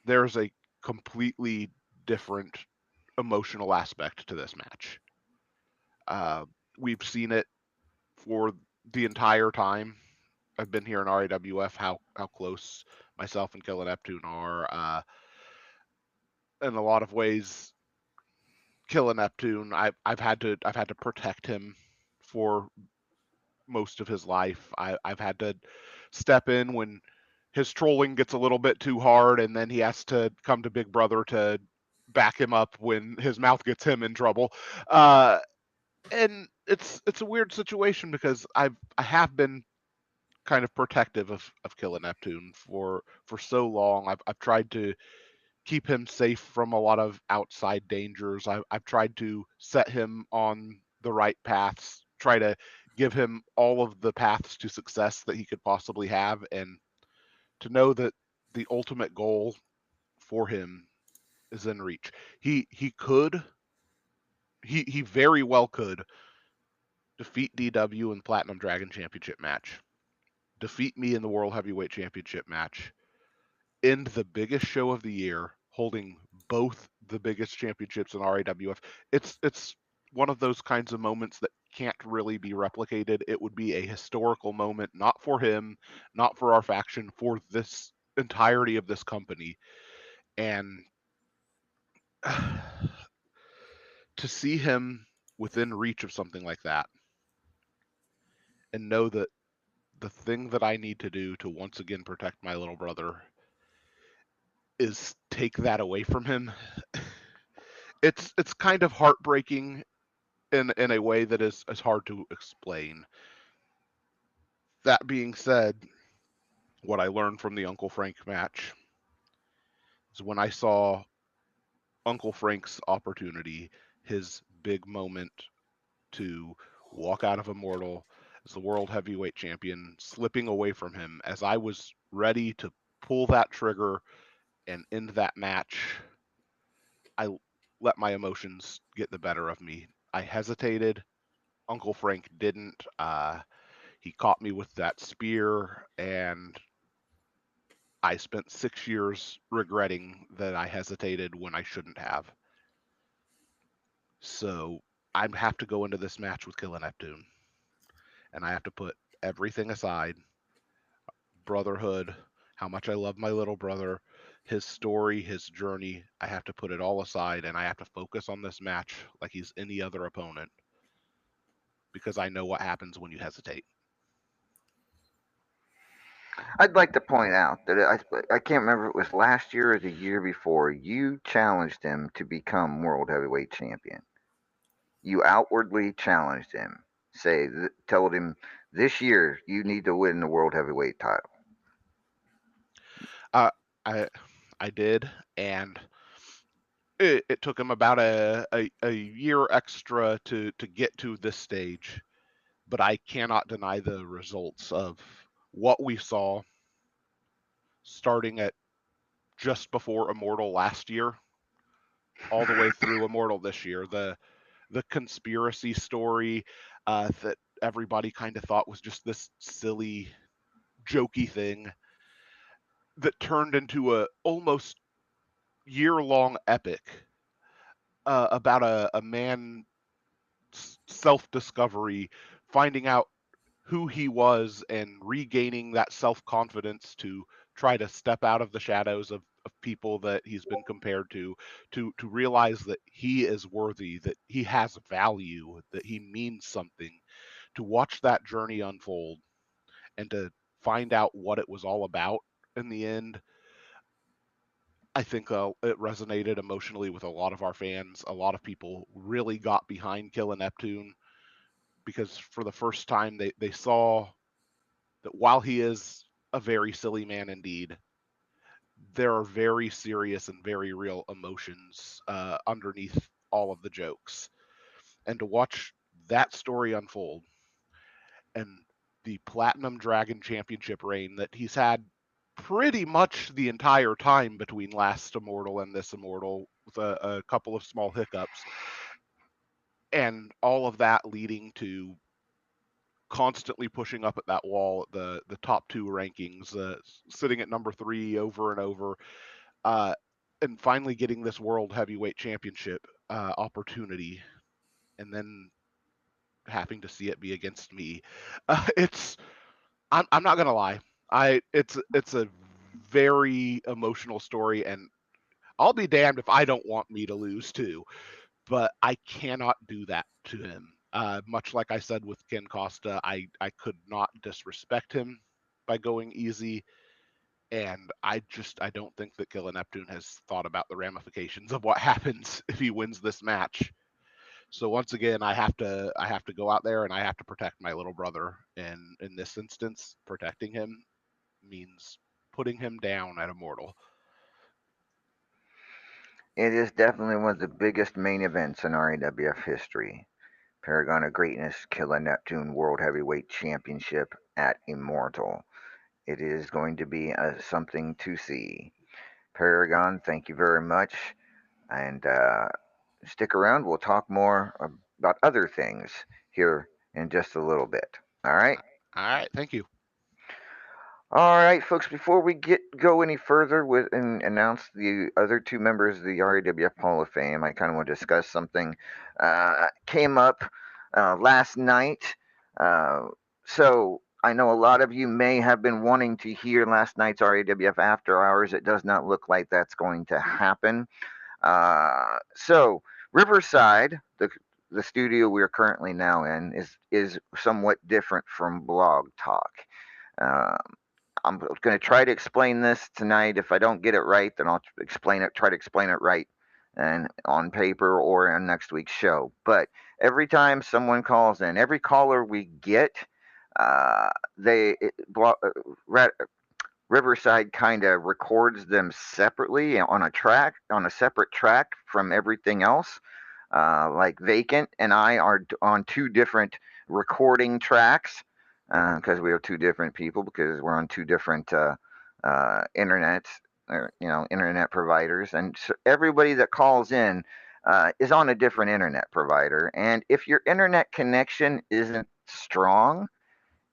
there's a completely different emotional aspect to this match. We've seen it for the entire time I've been here in RAWF, how close myself and Killer Neptune are. In a lot of ways, Killer Neptune, I've had to protect him for most of his life. I've had to step in when his trolling gets a little bit too hard, and then he has to come to Big Brother to back him up when his mouth gets him in trouble. And it's a weird situation because I have been kind of protective of Killer Neptune for so long. I've tried to keep him safe from a lot of outside dangers. I've tried to set him on the right paths, try to give him all of the paths to success that he could possibly have, and to know that the ultimate goal for him is in reach. He very well could defeat DW in Platinum Dragon Championship match, defeat me in the World Heavyweight Championship match, end the biggest show of the year, holding both the biggest championships in RAWF. It's one of those kinds of moments that can't really be replicated. It would be a historical moment, not for him, not for our faction, for this entirety of this company. And to see him within reach of something like that and know that the thing that I need to do to once again protect my little brother is take that away from him. It's kind of heartbreaking in a way that is hard to explain. That being said, what I learned from the Uncle Frank match is when I saw Uncle Frank's opportunity, his big moment to walk out of Immortal as the world heavyweight champion, slipping away from him as I was ready to pull that trigger and end that match, I let my emotions get the better of me. I hesitated. Uncle Frank didn't. He caught me with that spear, and I spent 6 years regretting that I hesitated when I shouldn't have. So I have to go into this match with Killer Neptune, and I have to put everything aside. Brotherhood, how much I love my little brother, his story, his journey. I have to put it all aside, and I have to focus on this match like he's any other opponent because I know what happens when you hesitate. I'd like to point out that I can't remember if it was last year or the year before, you challenged him to become world heavyweight champion. You outwardly challenged him. Told him this year you need to win the world heavyweight title. Uh, I I did, and it took him about a year extra to get to this stage, but I cannot deny the results of what we saw starting at just before Immortal last year, all the way through Immortal this year. The conspiracy story that everybody kind of thought was just this silly, jokey thing that turned into a almost year-long epic about a man self-discovery, finding out who he was and regaining that self-confidence to try to step out of the shadows of people that he's been compared to realize that he is worthy, that he has value, that he means something, to watch that journey unfold and to find out what it was all about in the end. I think it resonated emotionally with a lot of our fans. A lot of people really got behind Killer Neptune because for the first time they saw that while he is a very silly man indeed, there are very serious and very real emotions underneath all of the jokes. And to watch that story unfold and the Platinum Dragon Championship reign that he's had pretty much the entire time between last Immortal and this Immortal, with a couple of small hiccups, and all of that leading to constantly pushing up at that wall at the top two rankings, sitting at number 3 over and over, uh, and finally getting this World Heavyweight Championship opportunity, and then having to see it be against me. It's I'm not gonna lie. It's a very emotional story, and I'll be damned if I don't want me to lose too. But I cannot do that to him. Much like I said with Ken Costa, I could not disrespect him by going easy, and I don't think that Killer Neptune has thought about the ramifications of what happens if he wins this match. So once again, I have to go out there and I have to protect my little brother. And in this instance, protecting him means putting him down at Immortal. It is definitely one of the biggest main events in RAWF history. Paragon of Greatness Killer Neptune World Heavyweight Championship at Immortal. It is going to be something to see. Paragon, thank you very much. And stick around. We'll talk more about other things here in just a little bit. All right. All right, thank you. All right, folks. Before we go any further with and announce the other two members of the RAWF Hall of Fame, I kind of want to discuss something came up last night. So I know a lot of you may have been wanting to hear last night's RAWF After Hours. It does not look like that's going to happen. So Riverside, the studio we're currently now in, is somewhat different from Blog Talk. I'm going to try to explain this tonight. If I don't get it right, then I'll try to explain it right and on paper or on next week's show. But every time someone calls in, every caller we get, Riverside kind of records them separately on a separate track from everything else. Like Vacant and I are on two different recording tracks. Because we are two different people, because we're on two different internet providers, and so everybody that calls in is on a different internet provider. And if your internet connection isn't strong,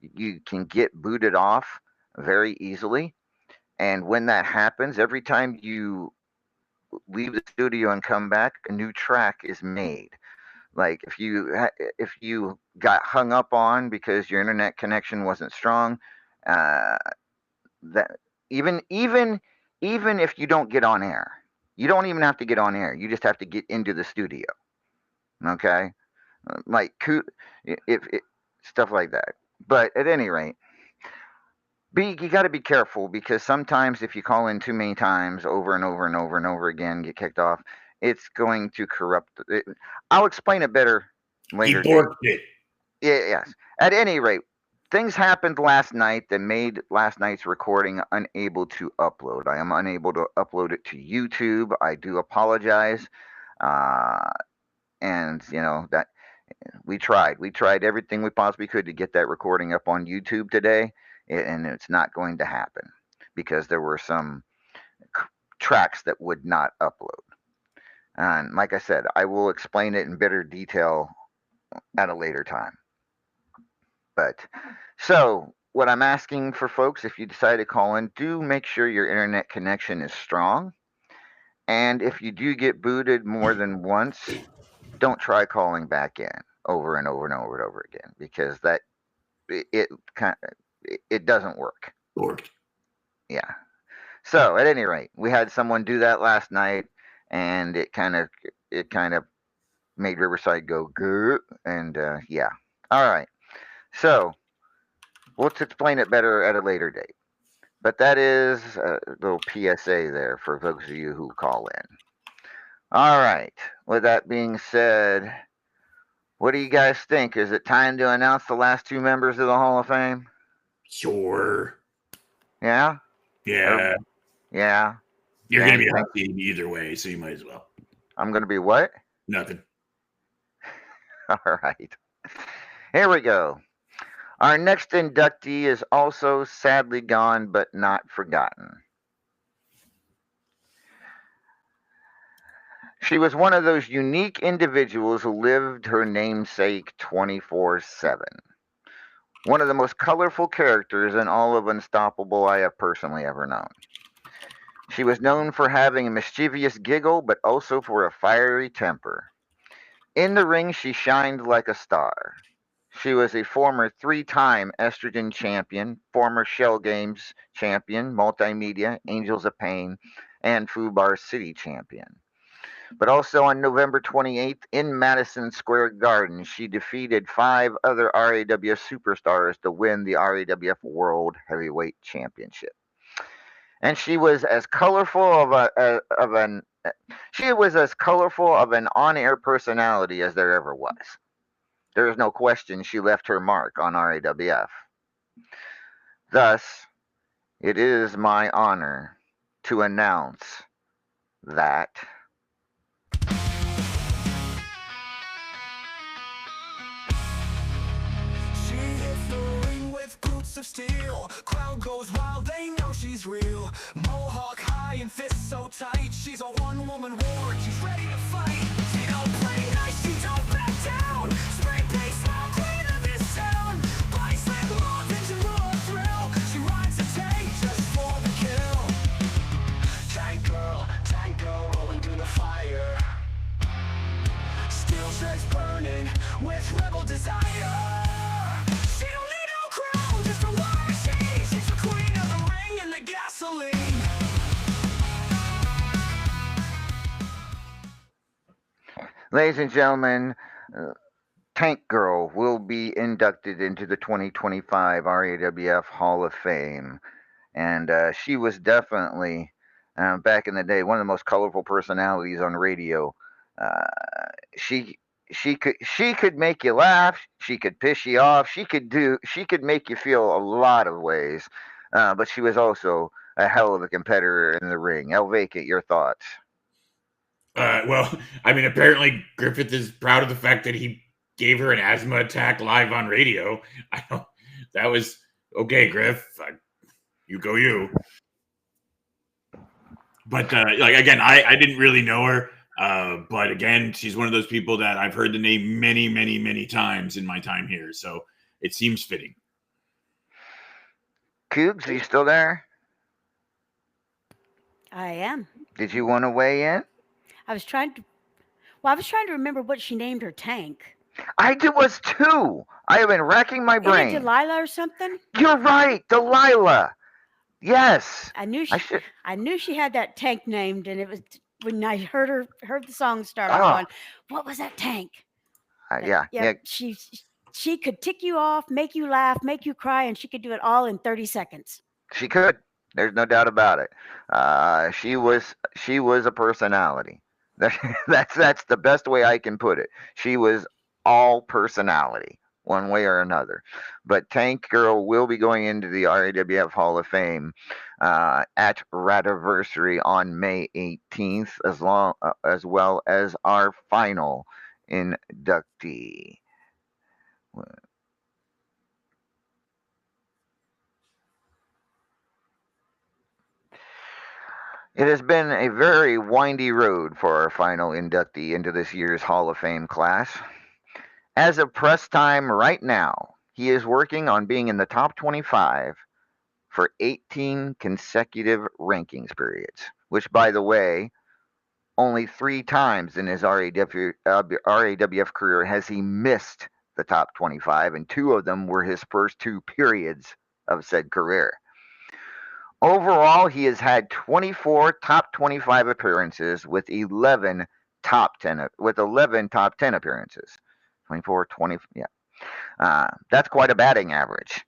you can get booted off very easily. And when that happens, every time you leave the studio and come back, a new track is made. Like if you got hung up on because your internet connection wasn't strong, that even if you don't get on air, you don't even have to get on air. You just have to get into the studio. Okay, like if stuff like that. But at any rate, you got to be careful, because sometimes if you call in too many times over and over and over and over again, get kicked off, it's going to corrupt it. I'll explain it better later. He borked it. Yeah, yes. At any rate, things happened last night that made last night's recording unable to upload. I am unable to upload it to YouTube. I do apologize. And that we tried everything we possibly could to get that recording up on YouTube today, and it's not going to happen because there were some tracks that would not upload. And like I said, I will explain it in better detail at a later time. But so what I'm asking for folks, if you decide to call in, do make sure your internet connection is strong. And if you do get booted more than once, don't try calling back in over and over and over and over again, because it doesn't work. Borked. Yeah. So at any rate, we had someone do that last night, and it kind of made Riverside go good, and yeah. All right. So let's explain it better at a later date. But that is a little PSA there for those of you who call in. All right. With that being said, what do you guys think? Is it time to announce the last two members of the Hall of Fame? Sure. Yeah? Yeah. Yeah. You're going to be happy either way, so you might as well. I'm going to be what? Nothing. All right. Here we go. Our next inductee is also sadly gone, but not forgotten. She was one of those unique individuals who lived her namesake 24/7. One of the most colorful characters in all of Unstoppable I have personally ever known. She was known for having a mischievous giggle, but also for a fiery temper. In the ring, she shined like a star. She was a former 3-time estrogen champion, former Shell Games champion, multimedia, Angels of Pain, and Fubar City champion. But also on November 28th in Madison Square Garden, she defeated 5 other RAWF superstars to win the RAWF World Heavyweight Championship. And she was as colorful of an on-air personality as there ever was. There is no question she left her mark on RAWF. Thus, it is my honor to announce that She hits the ring with boots of steel. Crowd goes wild, they know she's real. Mohawk high and fists so tight. She's a one-woman war, she's ready to fight. She don't play nice, she don't back down. Spray paint, small queen of this with rebel desire. She don't need no crown, just a war machine. She's the queen of the ring and the gasoline. Ladies and gentlemen, Tank Girl will be inducted into the 2025 RAWF Hall of Fame. And she was definitely, back in the day, one of the most colorful personalities on radio. Uh, she she could make you laugh. She could piss you off. She could make you feel a lot of ways. But she was also a hell of a competitor in the ring. El Vacant, your thoughts? Well, I mean, apparently Griffith is proud of the fact that he gave her an asthma attack live on radio. I don't. That was okay, Griff. You go, you. But like again, I didn't really know her. But again, she's one of those people that I've heard the name many, many, many times in my time here. So it seems fitting. Cougs, are you still there? I am. Did you want to weigh in? I was trying to remember what she named her tank. Was too. I have been racking my Isn't it brain. Delilah or something? You're right, Delilah. Yes. I knew I she. should. I knew she had that tank named, and it was when I heard the song start. I'm Oh. going, what was that tank? Yeah. She could tick you off, make you laugh, make you cry, and she could do it all in 30 seconds. She could. There's no doubt about it. She was a personality. That's the best way I can put it. She was all personality, one way or another. But Tank Girl will be going into the RAWF Hall of Fame at Radiversary on May 18th, as well as our final inductee. It has been a very windy road for our final inductee into this year's Hall of Fame class. As of press time right now, he is working on being in the top 25 for 18 consecutive rankings periods, which, by the way, only 3 times in his RAWF career has he missed the top 25, and 2 of them were his first 2 periods of said career. Overall, he has had 24 top 25 appearances with 11 top 10 appearances. 24, 20, yeah. That's quite a batting average.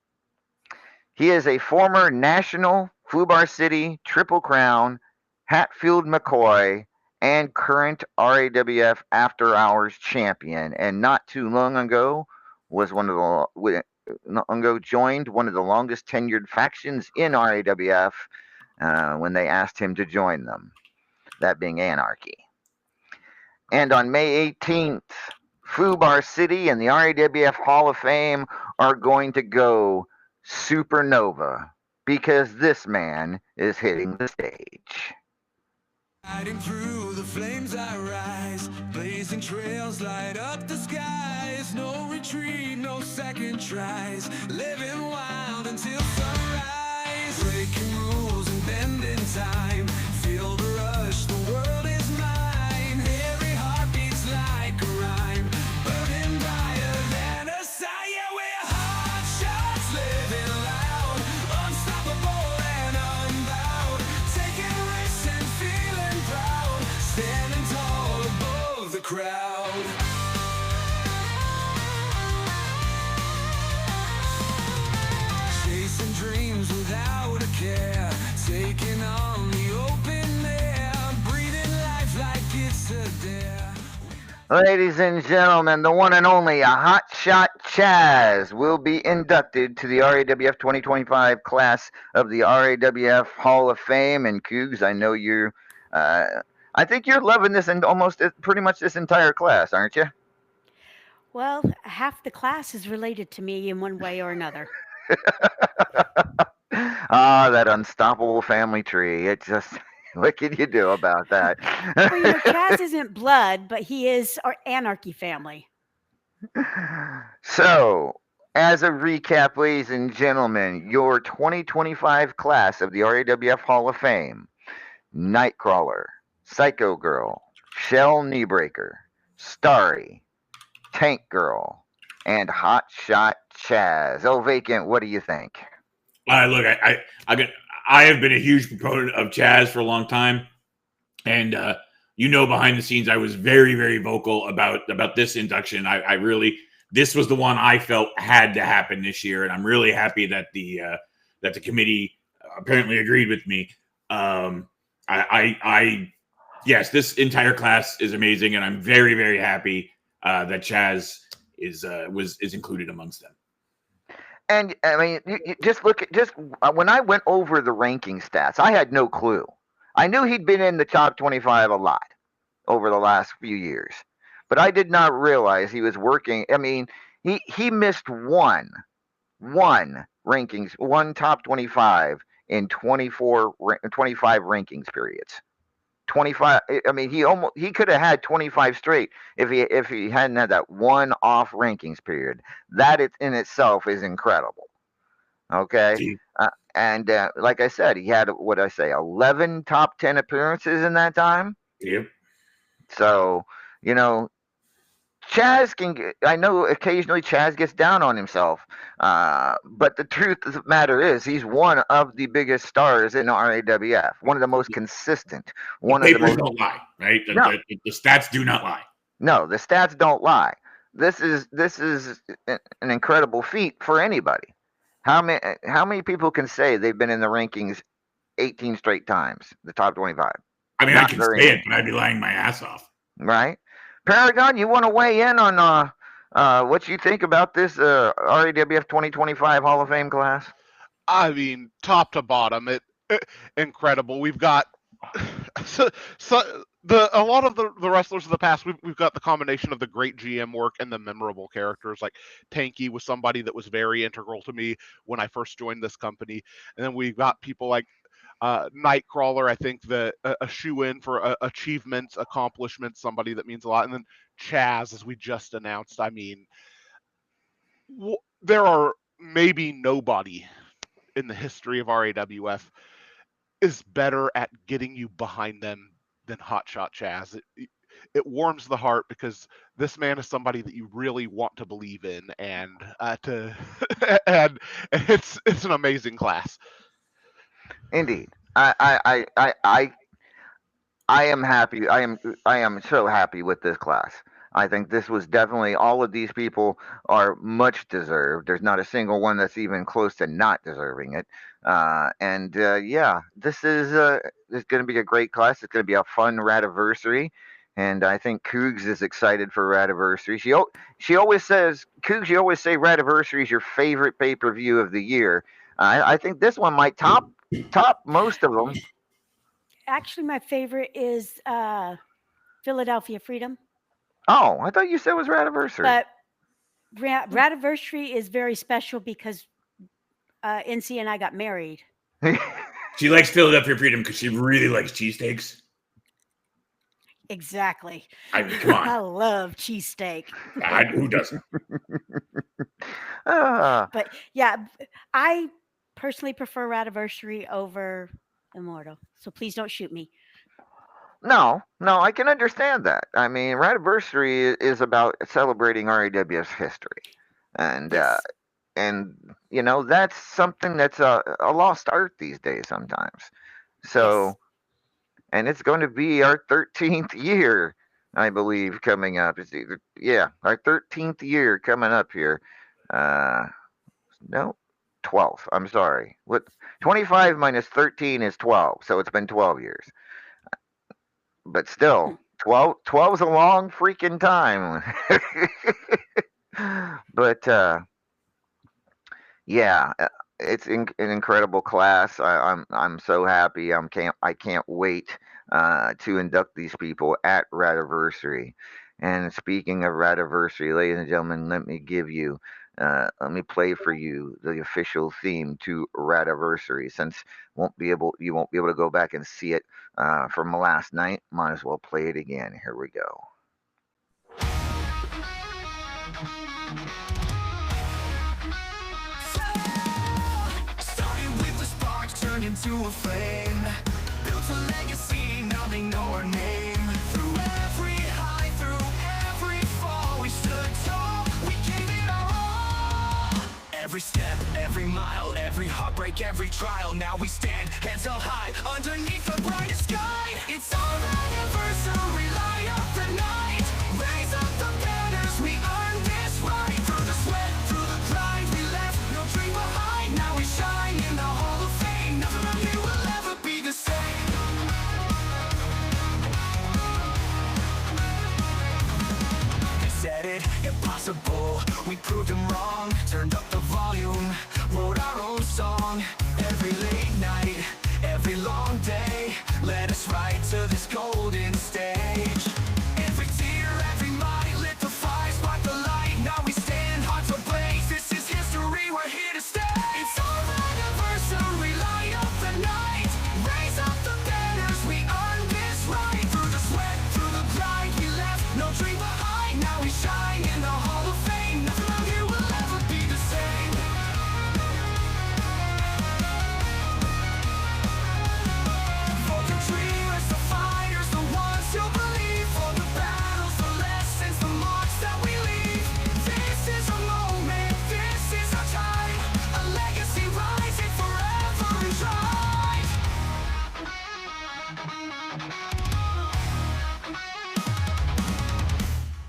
He is a former national, Fubar City, Triple Crown, Hatfield McCoy, and current RAWF After Hours champion. And not too long ago joined one of the longest tenured factions in RAWF when they asked him to join them, that being Anarchy. And on May 18th, Fubar City and the RAWF Hall of Fame are going to go supernova because this man is hitting the stage. Riding through the flames I rise, blazing trails light up the skies. No retreat, no second tries, living wild until sunrise. Breaking rules and bending time, feel the rush, the world is mine. Every heart beats like a rhyme, burning brighter than a sign. Yeah, we're hot shots, living loud, unstoppable and unbowed, taking risks and feeling proud, standing tall above the crowd. Chasing dreams without a care, taking on the open air, breathing life like it's a dare. Ladies and gentlemen, the one and only Hot Shot Chaz will be inducted to the RAWF 2025 class of the RAWF Hall of Fame. And Cougs, I know you, I think you're loving this and almost pretty much this entire class, aren't you? Well, half the class is related to me in one way or another. That unstoppable family tree. It just, what can you do about that? Well, Chaz isn't blood, but he is our Anarchy family. So, as a recap, ladies and gentlemen, your 2025 class of the RAWF Hall of Fame: Nightcrawler, Psycho Girl, Shell Kneebreaker, Starry, Tank Girl, and Hot Shot Chaz. Oh, Vacant, what do you think? Look, I have been a huge proponent of Chaz for a long time, and behind the scenes, I was very, very vocal about this induction. I really, this was the one I felt had to happen this year, and I'm really happy that the committee apparently agreed with me. Yes, this entire class is amazing, and I'm very, very happy that Chaz is included amongst them. And I mean, you just look at when I went over the ranking stats, I had no clue. I knew he'd been in the top 25 a lot over the last few years, but I did not realize he was working. I mean, he missed one rankings, one top 25 in 25 rankings periods. 25. I mean, he could have had 25 straight if he hadn't had that one off rankings period. That in itself is incredible. Okay, and like I said, he had 11 top 10 appearances in that time. Yep. So Chaz I know occasionally Chaz gets down on himself, but the truth of the matter is he's one of the biggest stars in RAWF, one of the most consistent. One of the most don't lie, right? The stats do not lie. No, the stats don't lie. This is an incredible feat for anybody. How many people can say they've been in the rankings 18 straight times, the top 25? I mean, I can say it, but I'd be lying my ass off. Right? Paragon, you want to weigh in on what you think about this RAWF 2025 Hall of Fame class? I mean, top to bottom, incredible. We've got a lot of the wrestlers of the past. We've got the combination of the great GM work and the memorable characters. Like Tanky was somebody that was very integral to me when I first joined this company, and then we've got people like Nightcrawler, I think a shoe-in for achievements, accomplishments, somebody that means a lot. And then Chaz, as we just announced. I mean, there are maybe nobody in the history of RAWF is better at getting you behind them than Hotshot Chaz. It warms the heart because this man is somebody that you really want to believe in, and and it's an amazing class. Indeed, I am happy. I am so happy with this class. I think this was definitely, all of these people are much deserved. There's not a single one that's even close to not deserving it. Yeah, this is going to be a great class. It's going to be a fun Radiversary. And I think Cougs is excited for Radiversary. She always says, Cougs, you always say Radiversary is your favorite pay-per-view of the year. I think this one might top most of them. Actually, my favorite is Philadelphia Freedom. Oh, I thought you said it was Radiversary. But Radiversary is very special because NC and I got married. She likes Philadelphia Freedom because she really likes cheesesteaks. Exactly. I mean, come on. I love cheesesteak. Who doesn't? But yeah, I personally prefer Radiversary over Immortal. So please don't shoot me. No, I can understand that. I mean, Radiversary is about celebrating RAW's history. And Yes. That's something that's a lost art these days sometimes. So, Yes. and it's going to be our 13th year, I believe, coming up. Our 13th year coming up here. No, 12th. I'm sorry. 25 minus 13 is 12. So it's been 12 years. But still, 12 is a long freaking time. But yeah, it's an incredible class. I'm so happy. I can't wait to induct these people at Radiversary. And speaking of Radiversary, ladies and gentlemen, let me play for you the official theme to Radiversary. Since you won't be able to go back and see it from last night, might as well play it again. Here we go. Started with a spark, turned into a flame. Built a legacy, now they know our name. Through every high, through every fall, we stood tall. every heartbreak, every trial. Now we stand heads held high underneath the brightest sky. It's our anniversary, light up the night. Raise up the banners, we earned this right. Through the sweat, through the grind, we left no dream behind. Now we shine in the Hall of Fame. Nothing around here will ever be the same. They said it impossible, we proved them wrong. Turned up the volume, wrote our own song. Every late night, every long day, led us right to this golden stage. Every tear, every might, lit the fire, sparked the light. Now we stand, hearts ablaze. This is history, we're here to stay. It's our anniversary, light up the night. Raise up the banners, we earned this right. Through the sweat, through the grind, we left no dream behind. Now we shine in the Hall of Fame. Nothing around here will ever be the same. For the dreamers, the fighters, the ones who believe. For the battles, the lessons, the marks that we leave. This is a moment, this is our time. A legacy rising forever and shine.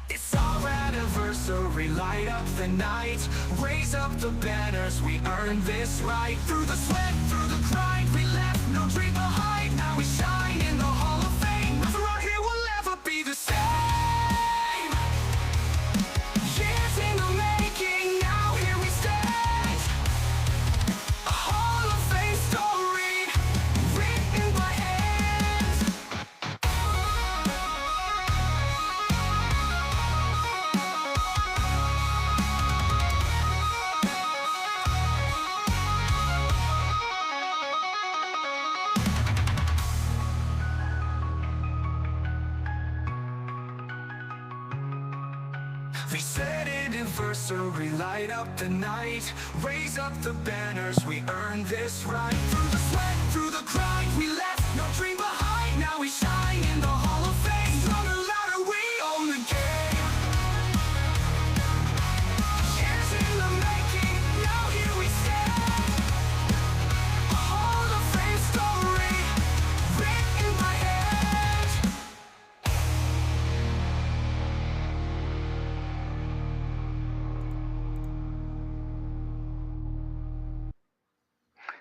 It's our anniversary, light up the night. Raise up the banners, we earned this right. Through the sweat, through the grind, we left no dream behind. Now we shine in the Hall of Fame. Nothing around here will ever be the same. Years in the making, now here we stand. A Hall of Fame story, written by hand. We said anniversary, light up the night. Raise up the banners, we earned this right. Through the sweat, through the grind, we left no dream behind. Now we shine in the Hall of Fame. Stronger, louder, we own the game. Years in the making, now here we stand. A Hall of Fame story, written by hand.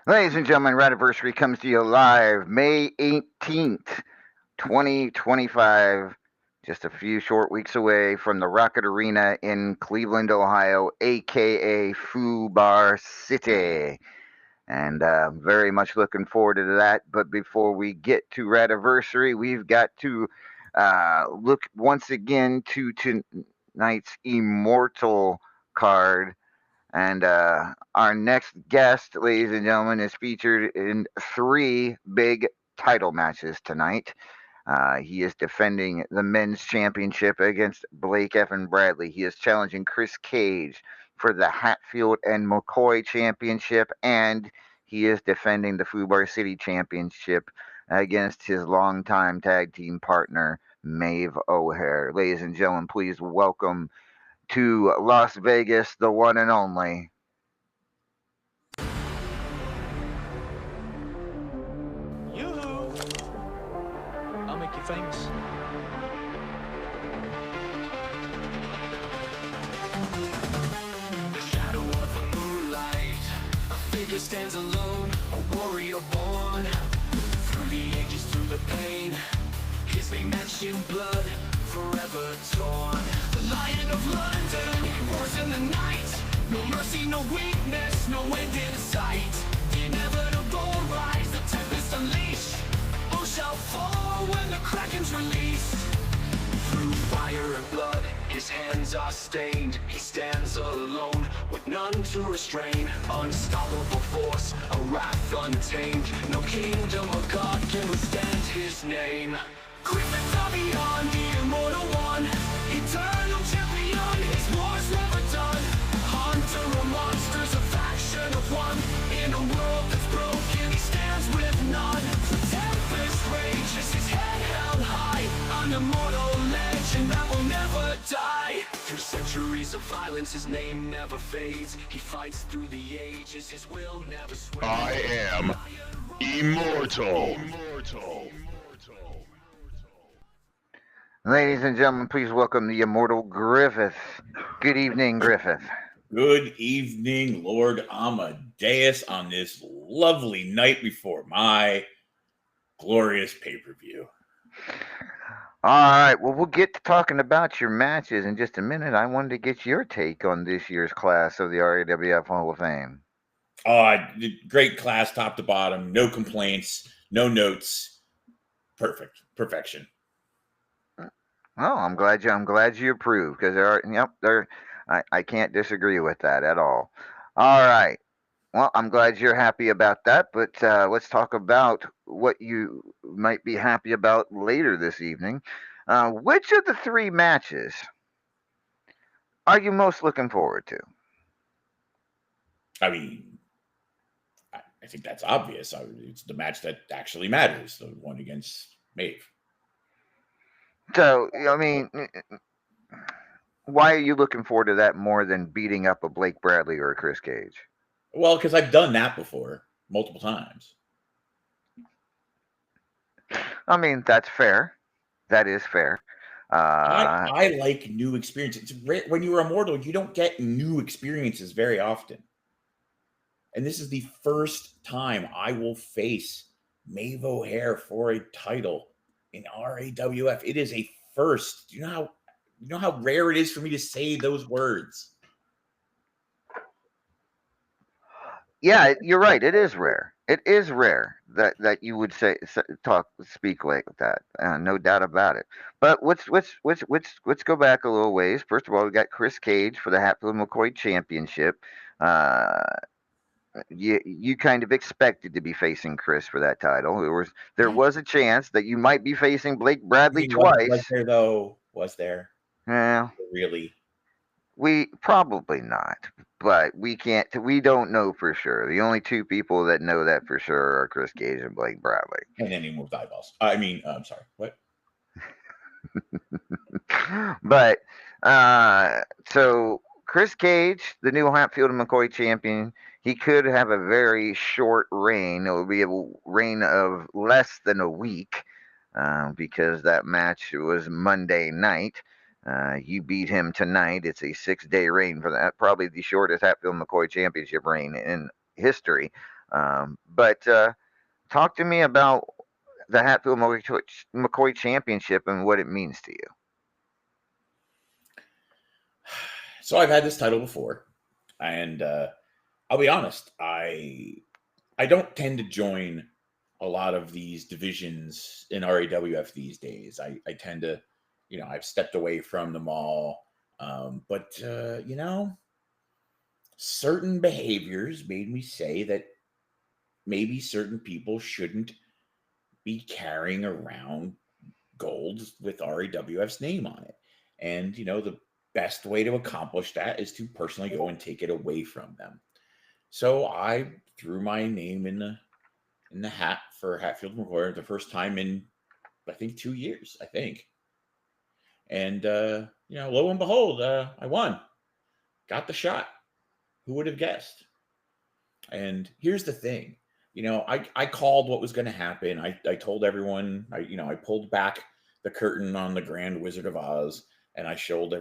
Ladies and gentlemen, Radiversary comes to you live May 18th, 2025. Just a few short weeks away from the Rocket Arena in Cleveland, Ohio, aka Foo Bar City. And very much looking forward to that. But before we get to Radiversary, we've got to look once again to tonight's Immortal card. And our next guest, ladies and gentlemen, is featured in 3 big title matches tonight. He is defending the men's championship against Blake Evan Bradley. He is challenging Chris Cage for the Hatfield and McCoy championship, and he is defending the Fubar City championship against his longtime tag team partner, Maeve O'Hare. Ladies and gentlemen, please welcome to Las Vegas, the one and only. Yoo-hoo! I'll make you famous. The shadow of the moonlight, a figure stands alone, a warrior born. Through the ages, through the pain, his name etched in blood, forever torn. The Lion of London, he roars in the night. No mercy, no weakness, no end in sight. The inevitable rise, the tempest unleashed. All shall fall when the Kraken's released. Through fire and blood, his hands are stained. He stands alone, with none to restrain. Unstoppable force, a wrath untamed. No kingdom or god can withstand his name. Griffins are beyond the immortal one. Eternal champion, his war's never done. Hunter of monsters, a faction of one. In a world that's broken, he stands with none. The tempest rages, his head held high. An immortal legend that will never die. Through centuries of violence, his name never fades. He fights through the ages, his will never sways. I am immortal. Ladies and gentlemen, please welcome the immortal Griffith. Good evening, Griffith. Good evening, Lord Amadeus, on this lovely night before my glorious pay-per-view. All right, well, we'll get to talking about your matches in just a minute. I wanted to get your take on this year's class of the RAWF Hall of Fame. Great class, top to bottom, no complaints, no notes, perfection. Oh, I'm glad you approve, because I can't disagree with that at all. All right. Well, I'm glad you're happy about that, but let's talk about what you might be happy about later this evening. Which of the three matches are you most looking forward to? I mean, I think that's obvious. It's the match that actually matters, the one against Maeve. So, I mean, why are you looking forward to that more than beating up a Blake Bradley or a Chris Cage? Well, because I've done that before, multiple times. I mean, that's fair. That is fair. I like new experiences. When you're immortal, you don't get new experiences very often. And this is the first time I will face Maeve O'Hare for a title in RAWF. It is a first. Do you know how rare it is for me to say those words? Yeah, you're right. It is rare. It is rare that you would speak like that. No doubt about it. But let's go back a little ways. First of all, we got Chris Cage for the Hatfield-McCoy Championship. You kind of expected to be facing Chris for that title. There was a chance that you might be facing Blake Bradley twice. Was there though? Was there? Yeah. Really? We probably not, but we don't know for sure. The only two people that know that for sure are Chris Cage and Blake Bradley. And then he moved eyeballs. I'm sorry. What? But so Chris Cage, the new Hatfield-McCoy champion, he could have a very short reign. It will be a reign of less than a week because that match was Monday night. You beat him tonight. It's a 6-day reign for that. Probably the shortest Hatfield-McCoy championship reign in history. But talk to me about the Hatfield-McCoy championship and what it means to you. So I've had this title before, and I'll be honest, I don't tend to join a lot of these divisions in RAWF these days. I tend to, I've stepped away from them all. But certain behaviors made me say that maybe certain people shouldn't be carrying around gold with RAWF's name on it. And, the best way to accomplish that is to personally go and take it away from them. So I threw my name in the hat for Hatfield-McCoy the first time in, I think, 2 years, I think. And, lo and behold, I won. Got the shot. Who would have guessed? And here's the thing. I called what was going to happen. I told everyone, I pulled back the curtain on the Grand Wizard of Oz, and I showed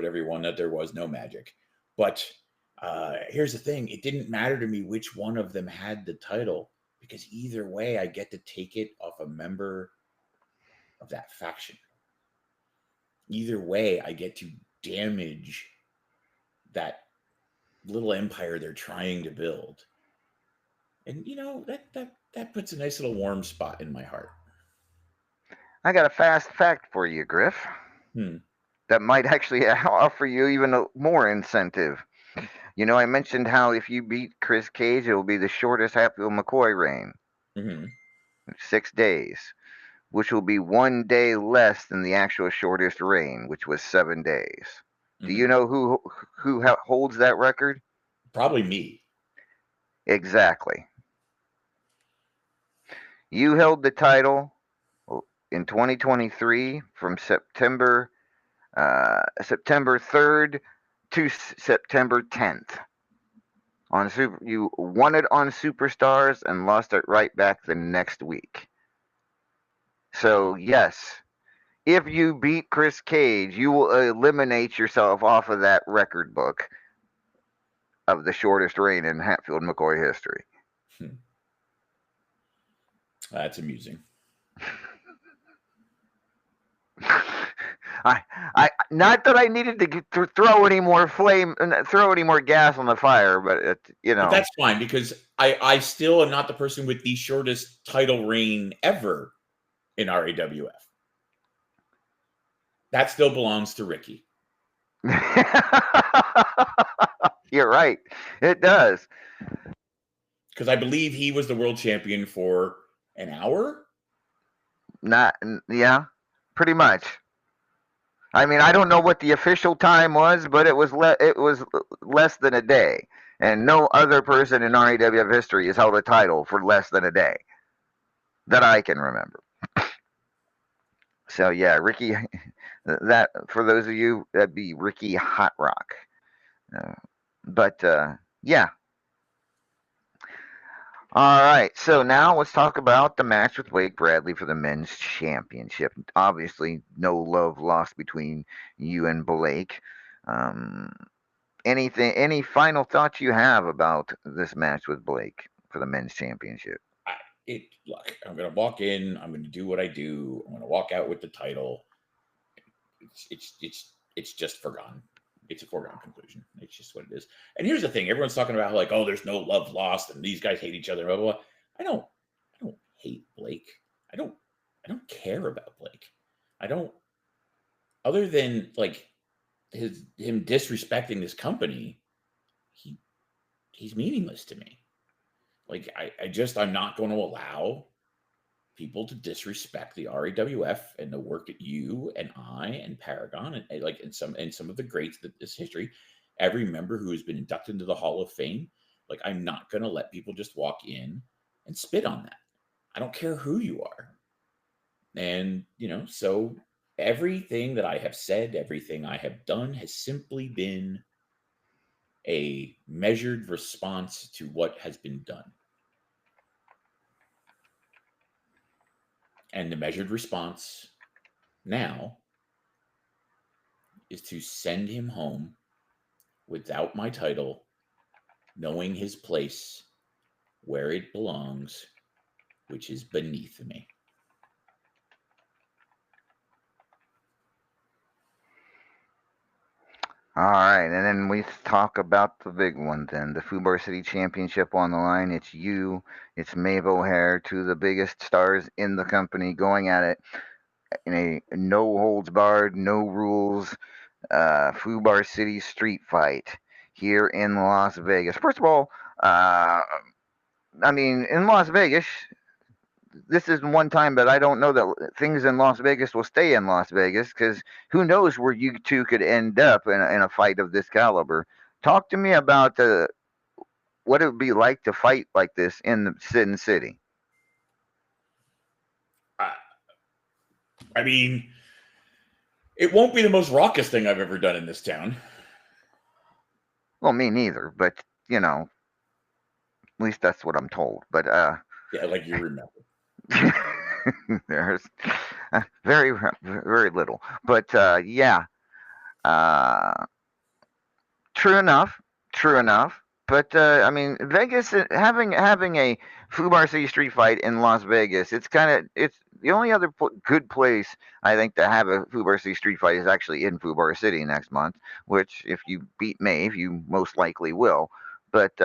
everyone that there was no magic. But here's the thing. It didn't matter to me which one of them had the title, because either way, I get to take it off a member of that faction. Either way, I get to damage that little empire they're trying to build. And, that puts a nice little warm spot in my heart. I got a fast fact for you, Griff. That might actually offer you even more incentive. I mentioned how if you beat Chris Cage, it will be the shortest Hatfield-McCoy reign. Mm-hmm. 6 days, which will be 1 day less than the actual shortest reign, which was 7 days. Mm-hmm. Do you know who holds that record? Probably me. Exactly. You held the title in 2023 from September September 3rd to September 10th. You won it on Superstars and lost it right back the next week. So yes, if you beat Chris Cage, you will eliminate yourself off of that record book of the shortest reign in Hatfield McCoy history. That's amusing. I not that I needed to throw any more gas on the fire, but But that's fine because I still am not the person with the shortest title reign ever in RAWF. That still belongs to Ricky. You're right. It does. Because I believe he was the world champion for an hour. Yeah, pretty much. I mean, I don't know what the official time was, but it was less than a day, and no other person in RAWF history has held a title for less than a day that I can remember. So yeah, Ricky. That for those of you, that'd be Ricky Hot Rock. Yeah. All right, so now let's talk about the match with Blake Bradley for the men's championship. Obviously, no love lost between you and Blake. Any final thoughts you have about this match with Blake for the men's championship? Look, I'm going to walk in. I'm going to do what I do. I'm going to walk out with the title. It's just forgotten. It's a foregone conclusion. It's just what it is. And here's the thing: everyone's talking about how, like, oh, there's no love lost, and these guys hate each other. Blah blah blah. I don't hate Blake. I don't care about Blake. I don't. Other than like him disrespecting this company, he's meaningless to me. Like I'm not going to allow people to disrespect the RAWF and the work that you and I and Paragon and some of the greats that this history, every member who has been inducted into the Hall of Fame, like, I'm not going to let people just walk in and spit on that. I don't care who you are. And, so everything that I have said, everything I have done has simply been a measured response to what has been done. And the measured response now is to send him home without my title, knowing his place where it belongs, which is beneath me. All right, and then we talk about the big one then, the Fubar City Championship on the line. It's you, it's Maeve O'Hare, two of the biggest stars in the company, going at it in a no holds barred, no rules, Fubar City street fight here in Las Vegas. First of all, in Las Vegas, this is one time, but I don't know that things in Las Vegas will stay in Las Vegas, because who knows where you two could end up in a fight of this caliber. Talk to me about what it would be like to fight like this in the Sin City. I mean, it won't be the most raucous thing I've ever done in this town. Well, me neither, but at least that's what I'm told. But yeah, like you remember. There's very, very little, but yeah, true enough. But Vegas having a Fubar City street fight in Las Vegas, it's the only other good place I think to have a Fubar City street fight is actually in Fubar City next month. Which, if you beat Maeve, you most likely will. But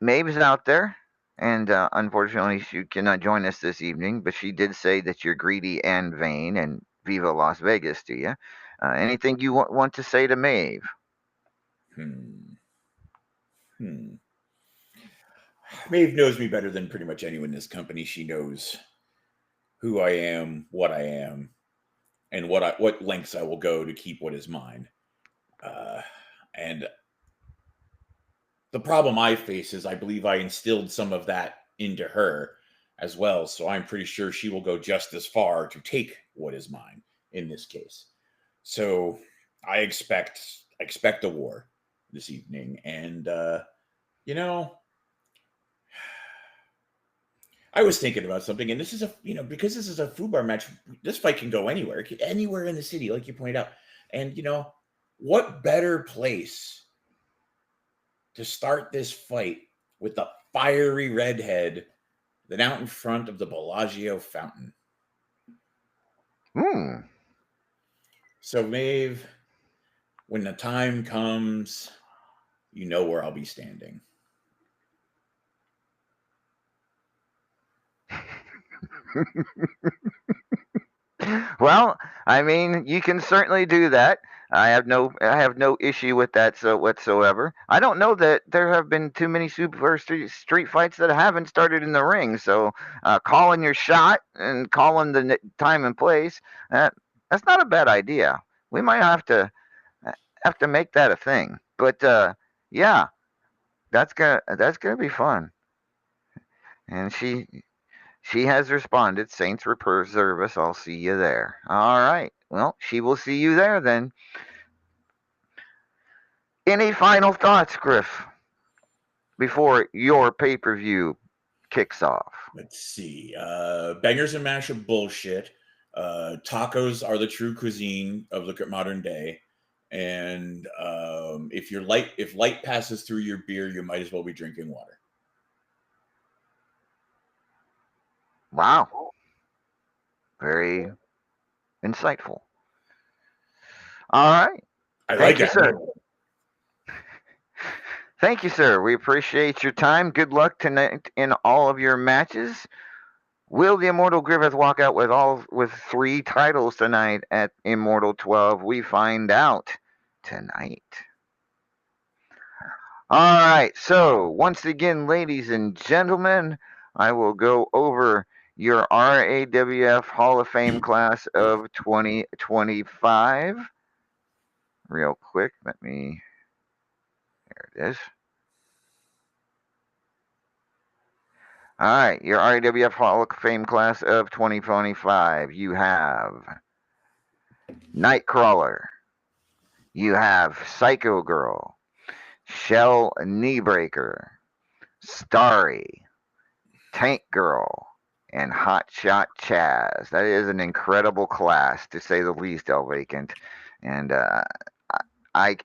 Maeve's out there. And unfortunately, she cannot join us this evening, but she did say that you're greedy and vain, and Viva Las Vegas to you. Anything you want to say to Maeve? Maeve knows me better than pretty much anyone in this company. She knows who I am, what I am, and what lengths I will go to keep what is mine. And the problem I face is I believe I instilled some of that into her as well. So I'm pretty sure she will go just as far to take what is mine in this case. So I expect a war this evening, and you know, I was thinking about something, and this is because this is a food bar match, this fight can go anywhere. It can, anywhere in the city, like you pointed out. And what better place to start this fight with the fiery redhead than out in front of the Bellagio fountain? So, Maeve, when the time comes, you know where I'll be standing. Well, I mean, you can certainly do that. I have no issue with that whatsoever. I don't know that there have been too many super street fights that haven't started in the ring. So calling your shot and calling the time and place, that's not a bad idea. We might have to make that a thing. But yeah, that's gonna be fun. And she has responded. Saints preserve us. I'll see you there. All right. Well, she will see you there then. Any final thoughts, Griff, before your pay-per-view kicks off? Let's see. Bangers and mash are bullshit. Tacos are the true cuisine of the modern day. And if light passes through your beer, you might as well be drinking water. Wow. Very insightful. All right. Thank you, sir. Thank you, sir. We appreciate your time. Good luck tonight in all of your matches. Will the Immortal Griffith walk out with 3 titles tonight at Immortal 12? We find out tonight. All right. So once again, ladies and gentlemen, I will go over your RAWF Hall of Fame class of 2025 real quick. There it is. All right, your RAWF Hall of Fame class of 2025. You have Nightcrawler. You have Psycho Girl, Shell Kneebreaker, Starry, Tank Girl, and Hotshot Chaz. That is an incredible class, to say the least, El Vacant. And I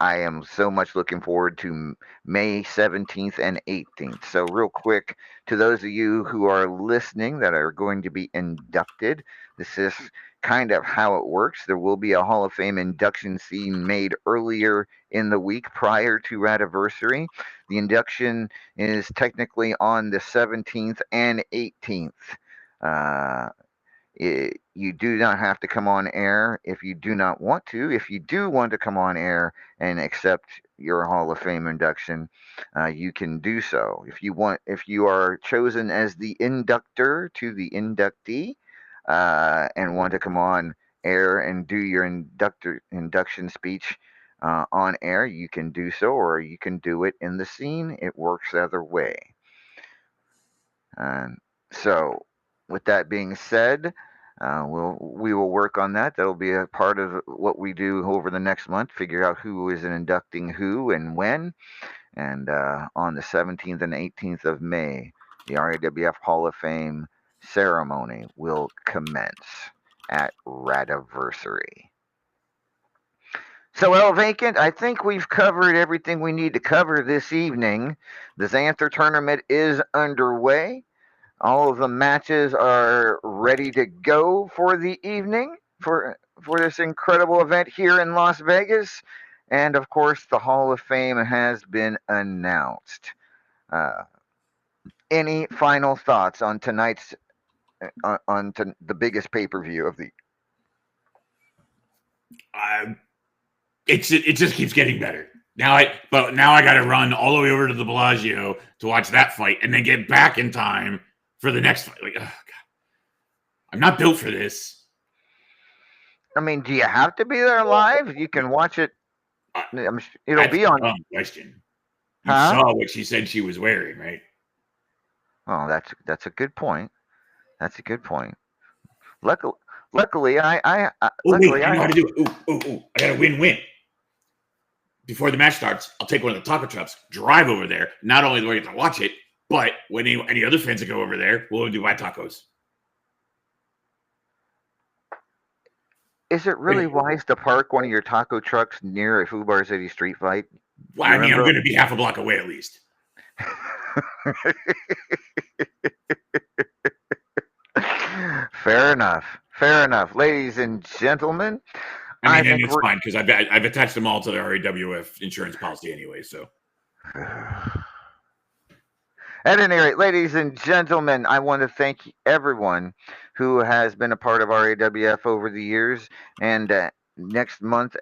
am so much looking forward to May 17th and 18th. So, real quick, to those of you who are listening that are going to be inducted, this is kind of how it works. There will be a Hall of Fame induction scene made earlier in the week prior to Radiversary. The induction is technically on the 17th and 18th. You do not have to come on air if you do not want to. If you do want to come on air and accept your Hall of Fame induction, you can do so. If you are chosen as the inductor to the inductee and want to come on air and do your induction speech on air, you can do so, or you can do it in the scene. It works either way. So, with that being said, we will work on that. That'll be a part of what we do over the next month. Figure out who is inducting who and when. And on the 17th and 18th of May, the RAWF Hall of Fame ceremony will commence at Radiversary. So, El Vacant, I think we've covered everything we need to cover this evening. The Zanthur tournament is underway. All of the matches are ready to go for the evening for this incredible event here in Las Vegas. And of course, the Hall of Fame has been announced. Any final thoughts on tonight's the biggest pay-per-view of the? It just keeps getting better. Now I got to run all the way over to the Bellagio to watch that fight, and then get back in time for the next fight. Like, oh God, I'm not built for this. I mean, do you have to be there live? You can watch it. It'll be on. Question. You saw what she said she was wearing, right? Oh, that's a good point. That's a good point. Luckily, Oh, luckily, wait, I know how to do it. Ooh. I got a win-win. Before the match starts, I'll take one of the taco trucks, drive over there. Not only do I get to watch it, but when any other fans that go over there, we'll do my tacos. Is it really wise to park one of your taco trucks near a Fubar City street fight? Well, I mean, I'm going to be half a block away at least. Fair enough. Fair enough. Ladies and gentlemen, I mean, and it's fine because I've attached them all to the RAWF insurance policy anyway. So, at any rate, ladies and gentlemen, I want to thank everyone who has been a part of RAWF over the years. And next month,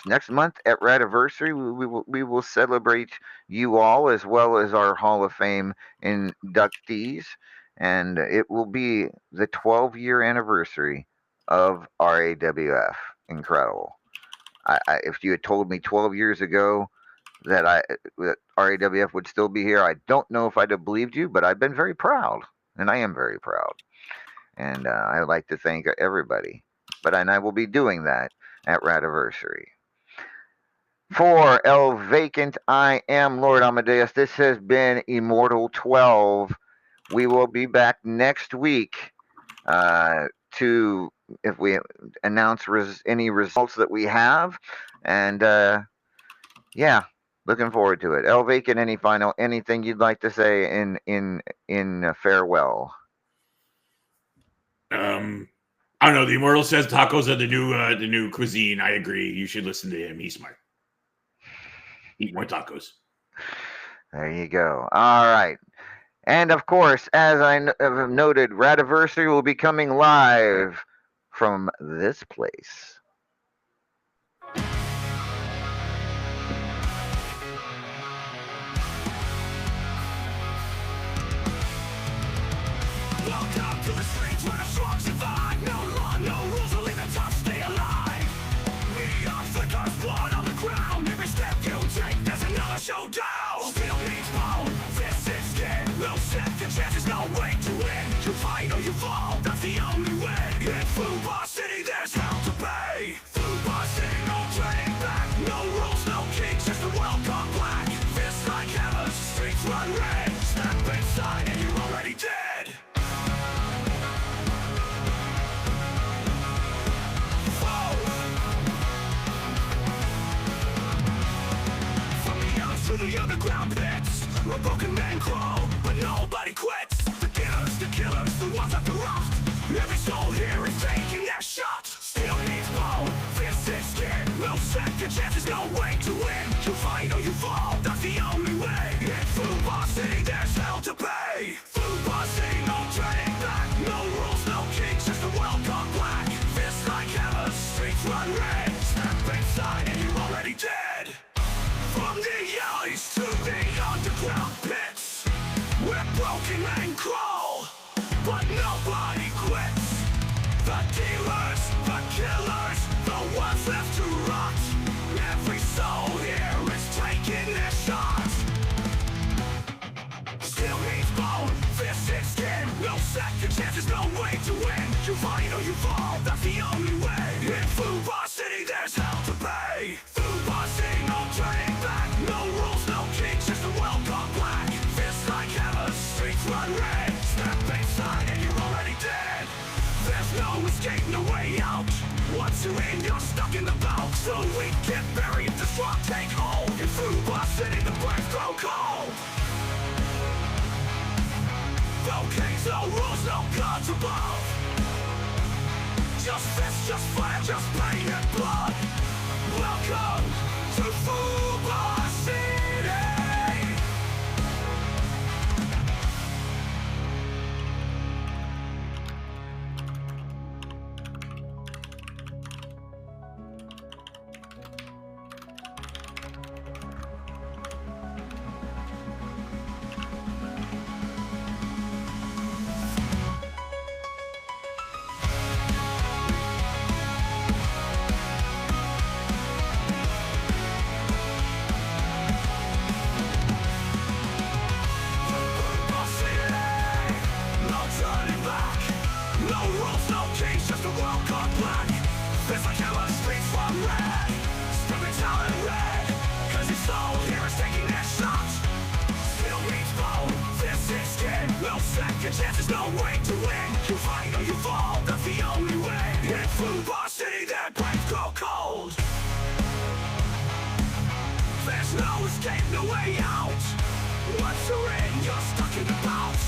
next month at Radiversary, we will celebrate you all as well as our Hall of Fame inductees, and it will be the 12-year anniversary of RAWF. Incredible! If you had told me 12 years ago that RAWF would still be here, I don't know if I'd have believed you, but I've been very proud, and I am very proud, and I'd like to thank everybody. And I will be doing that at Radiversary. For El Vacant, I am Lord Amadeus. This has been Immortal 12. We will be back next week if we announce any results that we have. And looking forward to it. El Vacant, anything you'd like to say in farewell? I don't know. The Immortal says tacos are the new cuisine. I agree. You should listen to him. He's smart. Eat more tacos. There you go. All right. And of course, as I have noted, Radiversary will be coming live from this place. Welcome to the streets where the strong survive. No law, no rules, only the tough stay alive. We are flickers, blood on the ground. Every step you take, there's another showdown. Steel needs bone, this is skin. No second chances, no way to win. You fight or you fall, that's the only way. In Fubar City, there's hell to pay. Fubar City, no turning back. No rules, no kings, just the world gone black. Fists like hammers, streets run red. Step inside and you're already dead. To the underground pits, where broken men crawl, but nobody quits. The killers, the ones at the rock. Every soul here is taking their shot. Steel needs bone, fist is skin. No second chances, no way to win. You fight or you fall, that's the only way. In Fubar City, there's hell to pay. Fubar City, no turning back. No rules, no kings, just the world gone black. Fists like hammers, streets run red. Step inside and you're already dead. From the alleys to the underground pits, where broken men crawl, but nobody quits. The dealers, the killers, the ones left to rot. Every soul here is taking their shot. Still needs bone, fist and skin. No second chances, no way to win. You fight or you fall, that's the only way. In Fubar City, there's hell to pay. Fubar City, no turning back. No rules, no kings, just the world gone black. Fists like hammers, streets run red. Step inside and you're already dead. There's no escape, no way out. Once you're in, you're stuck in the bout. So we get buried, the strong take hold. In Fubar City, the brave grow cold. No kings, no rules, no gods above. Just fists, just fire, just pain and blood. Welcome to Fubar City. chances, no way to win. You fight or you fall, that's the only way. In Food Bar City, that brains go cold. There's no escape, no way out. Once you're in, you're stuck in the bout.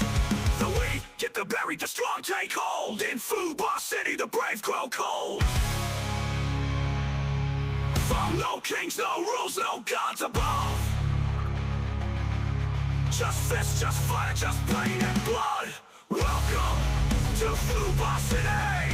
The weak get the buried, the strong take hold. In Food Bar City, the brave grow cold. From no kings, no rules, no gods above. Just fists, just fire, just pain and blood. Welcome to Food Bar City.